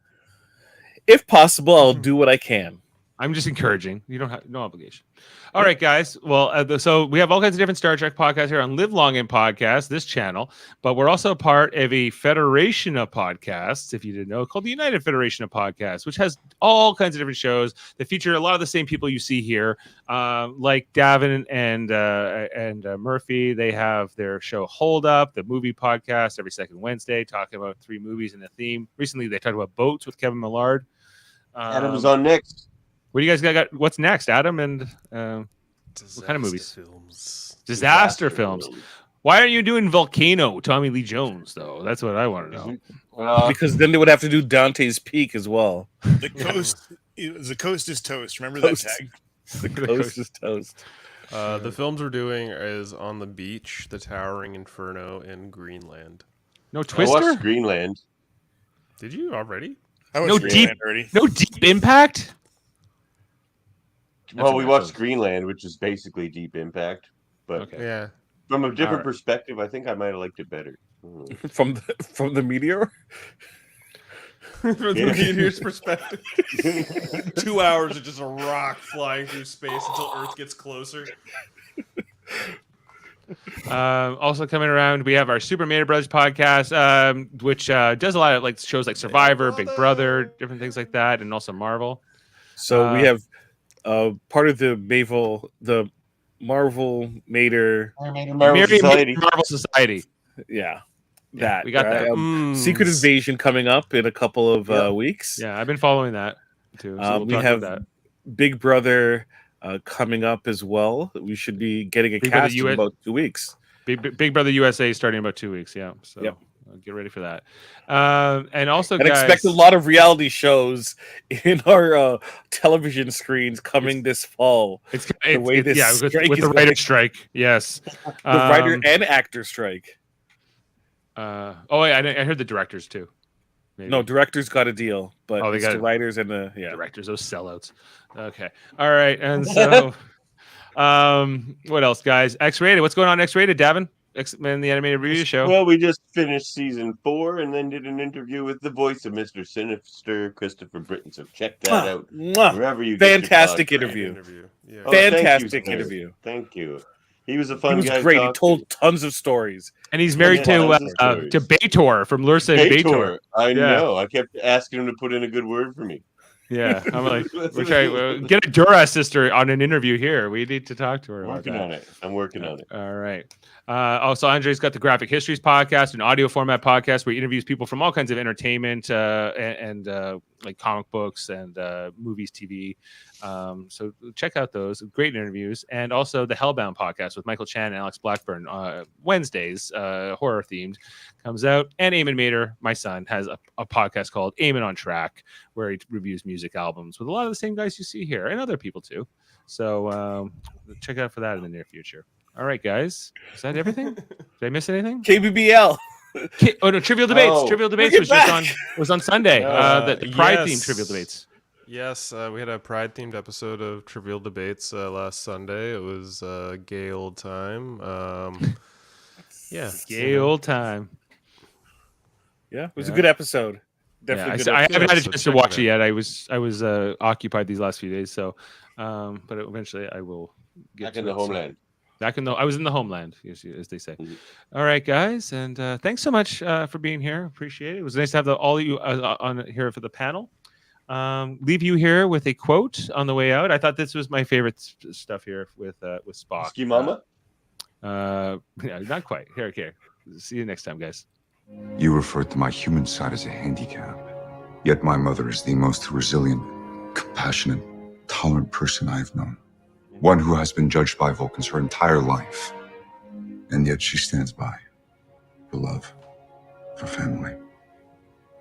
If possible, I'll do what I can. I'm just encouraging. You don't have no obligation. All right, guys. Well, so we have all kinds of different Star Trek podcasts here on Live Long and Podcast, this channel, but we're also part of a federation of podcasts, if you didn't know, called the United Federation of Podcasts, which has all kinds of different shows that feature a lot of the same people you see here, like Davan and Murphy. They have their show Hold Up, the movie podcast, every second Wednesday, talking about 3 movies and a theme. Recently, they talked about boats with Kevin Millard. Adam's on next. What do you guys got? What's next, Adam? And what kind of movies? Films. Disaster films. Why aren't you doing Volcano, Tommy Lee Jones, though? That's what I want to know. Because then they would have to do Dante's Peak as well. The coast is toast. Remember that tag? The coast is toast. The films we're doing is On the Beach, The Towering Inferno, and Greenland. No I Twister? watched Greenland. Did you already? No Deep Impact? Well, we watched Greenland, which is basically Deep Impact, but Yeah. from a different All right. perspective, I think I might have liked it better. From the meteor. From the meteor's perspective. 2 hours of just a rock flying through space until Earth gets closer. Also coming around, we have our Super Mario Brothers podcast, which does a lot of like shows like Survivor, Big Brother, different things like that, and also Marvel. So we have part of the Marvel Mater Marvel Society. Yeah, that we got that. Secret Invasion coming up in a couple of weeks. Yeah, I've been following that too. So we'll we talk have about that. Big Brother coming up as well. We should be getting a Big Brother cast in about 2 weeks. Big Brother USA starting in about 2 weeks. Yeah, so get ready for that. And also, and guys, expect a lot of reality shows in our television screens coming this fall. It's the way this with strike the is writer going. strike. Yes, The writer and actor strike. I heard the directors too. Maybe. No, directors got a deal, but they it's got the writers and the directors, those sellouts. Okay, all right, and so, what else, guys? X-rated. What's going on? X-rated, Davan? X-Men: The Animated Review Show. Well, we just finished season 4 and then did an interview with the voice of Mr. Sinister, Christopher Britton. So check that out wherever you fantastic get your interview. Yeah. Fantastic interview. Thank you. He was a fun He guy. was great. He told tons of stories. And he's married to Bator from Lursa and Bator. I know. I kept asking him to put in a good word for me. Yeah, I'm like, get a Dura sister on an interview here. We need to talk to her. I'm working on it. All right. Also, Andre's got the Graphic Histories podcast, an audio format podcast where he interviews people from all kinds of entertainment and like comic books and movies, TV. So check out those great interviews, and also the Hellbound podcast with Michael Chan and Alex Blackburn Wednesdays, horror themed, comes out. And Eamon Mater, my son, has a podcast called Eamon on Track, where he reviews music albums with a lot of the same guys you see here and other people too. So check out for that in the near future. All right, guys, is that everything? Did I miss anything? KBBL. Trivial Debates. Trivial Debates was on Sunday. The Pride themed Trivial Debates. Yes, we had a Pride themed episode of Trivial Debates last Sunday. It was a gay old time. Gay old time. Yeah, it was a good episode. Definitely. I haven't had a chance to watch it yet. I was occupied these last few days, so but eventually I will get back in the homeland. I was in the homeland, as they say. Mm-hmm. All right, guys, and thanks so much for being here. Appreciate it. It was nice to have all of you on here for the panel. Leave you here with a quote on the way out. I thought this was my favorite stuff here with Spock. Ski Mama? Not quite. Here. See you next time, guys. You referred to my human side as a handicap. Yet my mother is the most resilient, compassionate, tolerant person I have known. One who has been judged by Vulcans her entire life. And yet she stands by. For love. For family.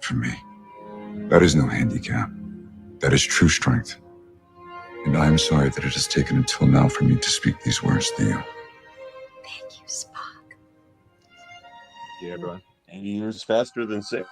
For me. That is no handicap. That is true strength. And I am sorry that it has taken until now for me to speak these words to you. Thank you, Spock. Yeah, everyone. 80 years faster than 6.